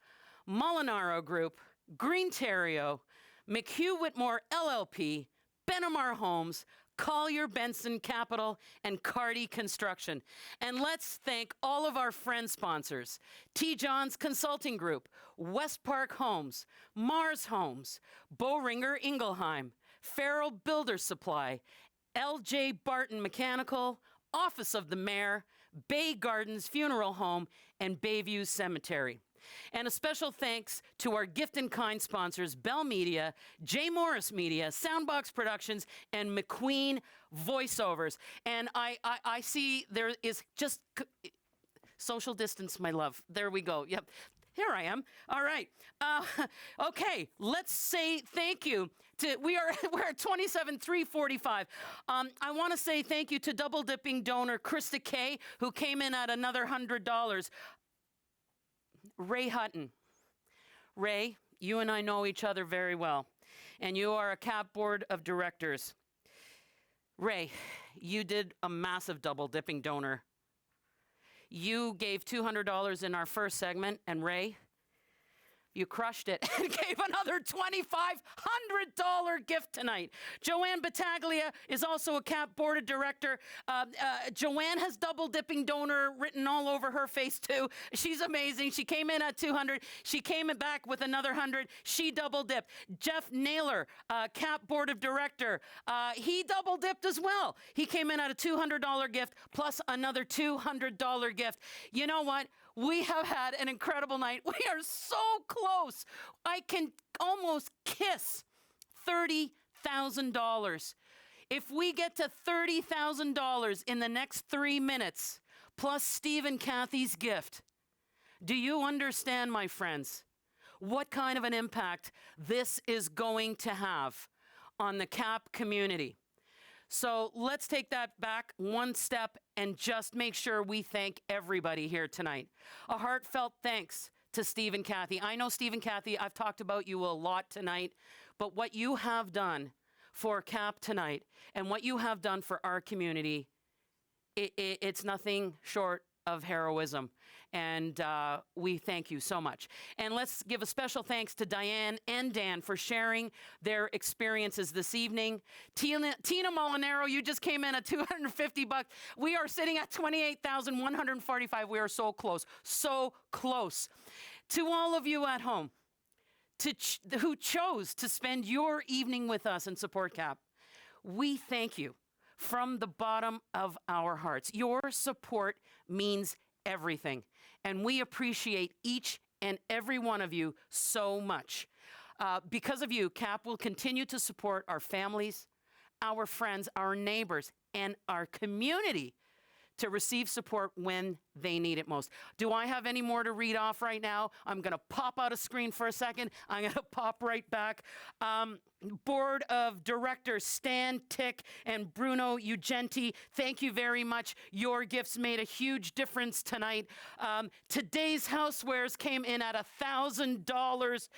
Molinaro Group, Green Terrio, McHugh Whitmore LLP, Benamar Homes, Collier Benson Capital, and Cardi Construction. And let's thank all of our friend sponsors: T. John's Consulting Group, West Park Homes, Mars Homes, Boehringer Ingelheim, Farrell Builder Supply, L.J. Barton Mechanical, Office of the Mayor, Bay Gardens Funeral Home, and Bayview Cemetery. And a special thanks to our gift and kind sponsors, Bell Media, J. Morris Media, Soundbox Productions, and McQueen Voiceovers. And I see there is just social distance, my love. There we go. Yep. Here I am. All right. Okay, let's say thank you to, we're at 27,345. I want to say thank you to double dipping donor Krista Kay, who came in at another $100. Ray Hutton. Ray, you and I know each other very well, and you are a CAP board of directors. Ray, you did a massive double dipping donor. You gave $200 in our first segment, and Ray, you crushed it and gave another $2,500 gift tonight. Joanne Battaglia is also a CAP board of director. Joanne has double dipping donor written all over her face too. She's amazing. She came in at 200. She came back with another 100. She double dipped. Jeff Naylor, CAP board of director, he double dipped as well. He came in at a $200 gift plus another $200 gift. You know what? We have had an incredible night. We are so close. I can almost kiss $30,000. If we get to $30,000 in the next 3 minutes, plus Steve and Kathy's gift, do you understand, my friends, what kind of an impact this is going to have on the CAP community? So let's take that back one step and just make sure we thank everybody here tonight. A heartfelt thanks to Steve and Kathy. I know Steve and Kathy, I've talked about you a lot tonight, but what you have done for CAP tonight and what you have done for our community, it's nothing short of heroism. And we thank you so much. And let's give a special thanks to Diane and Dan for sharing their experiences this evening. Tina Molinaro, you just came in at $250. We are sitting at $28,145. We are so close, so close. To all of you at home who chose to spend your evening with us and support CAP, we thank you from the bottom of our hearts. Your support means everything, and we appreciate each and every one of you so much. Because of you, CAP will continue to support our families, our friends, our neighbors, and our community to receive support when they need it most. Do I have any more to read off right now? I'm going to pop out a screen for a second. I'm going to pop right back. Board of Directors Stan Tick and Bruno Ugenti, thank you very much. Your gifts made a huge difference tonight. Today's housewares came in at $1,000.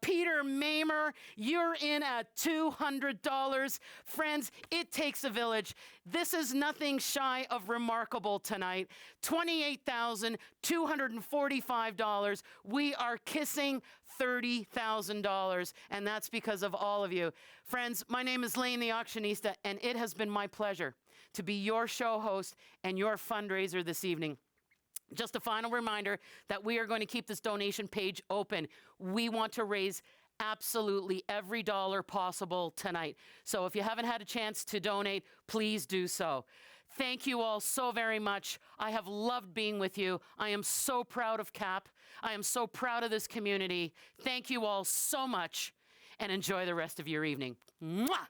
Peter Mamer, you're in at $200. Friends, it takes a village. This is nothing shy of remarkable tonight. $28,245. We are kissing $30,000, and that's because of all of you. Friends, my name is Lane the Auctionista, and it has been my pleasure to be your show host and your fundraiser this evening. Just a final reminder that we are going to keep this donation page open. We want to raise absolutely every dollar possible tonight. So if you haven't had a chance to donate, please do so. Thank you all so very much. I have loved being with you. I am so proud of CAP. I am so proud of this community. Thank you all so much, and enjoy the rest of your evening. Mwah!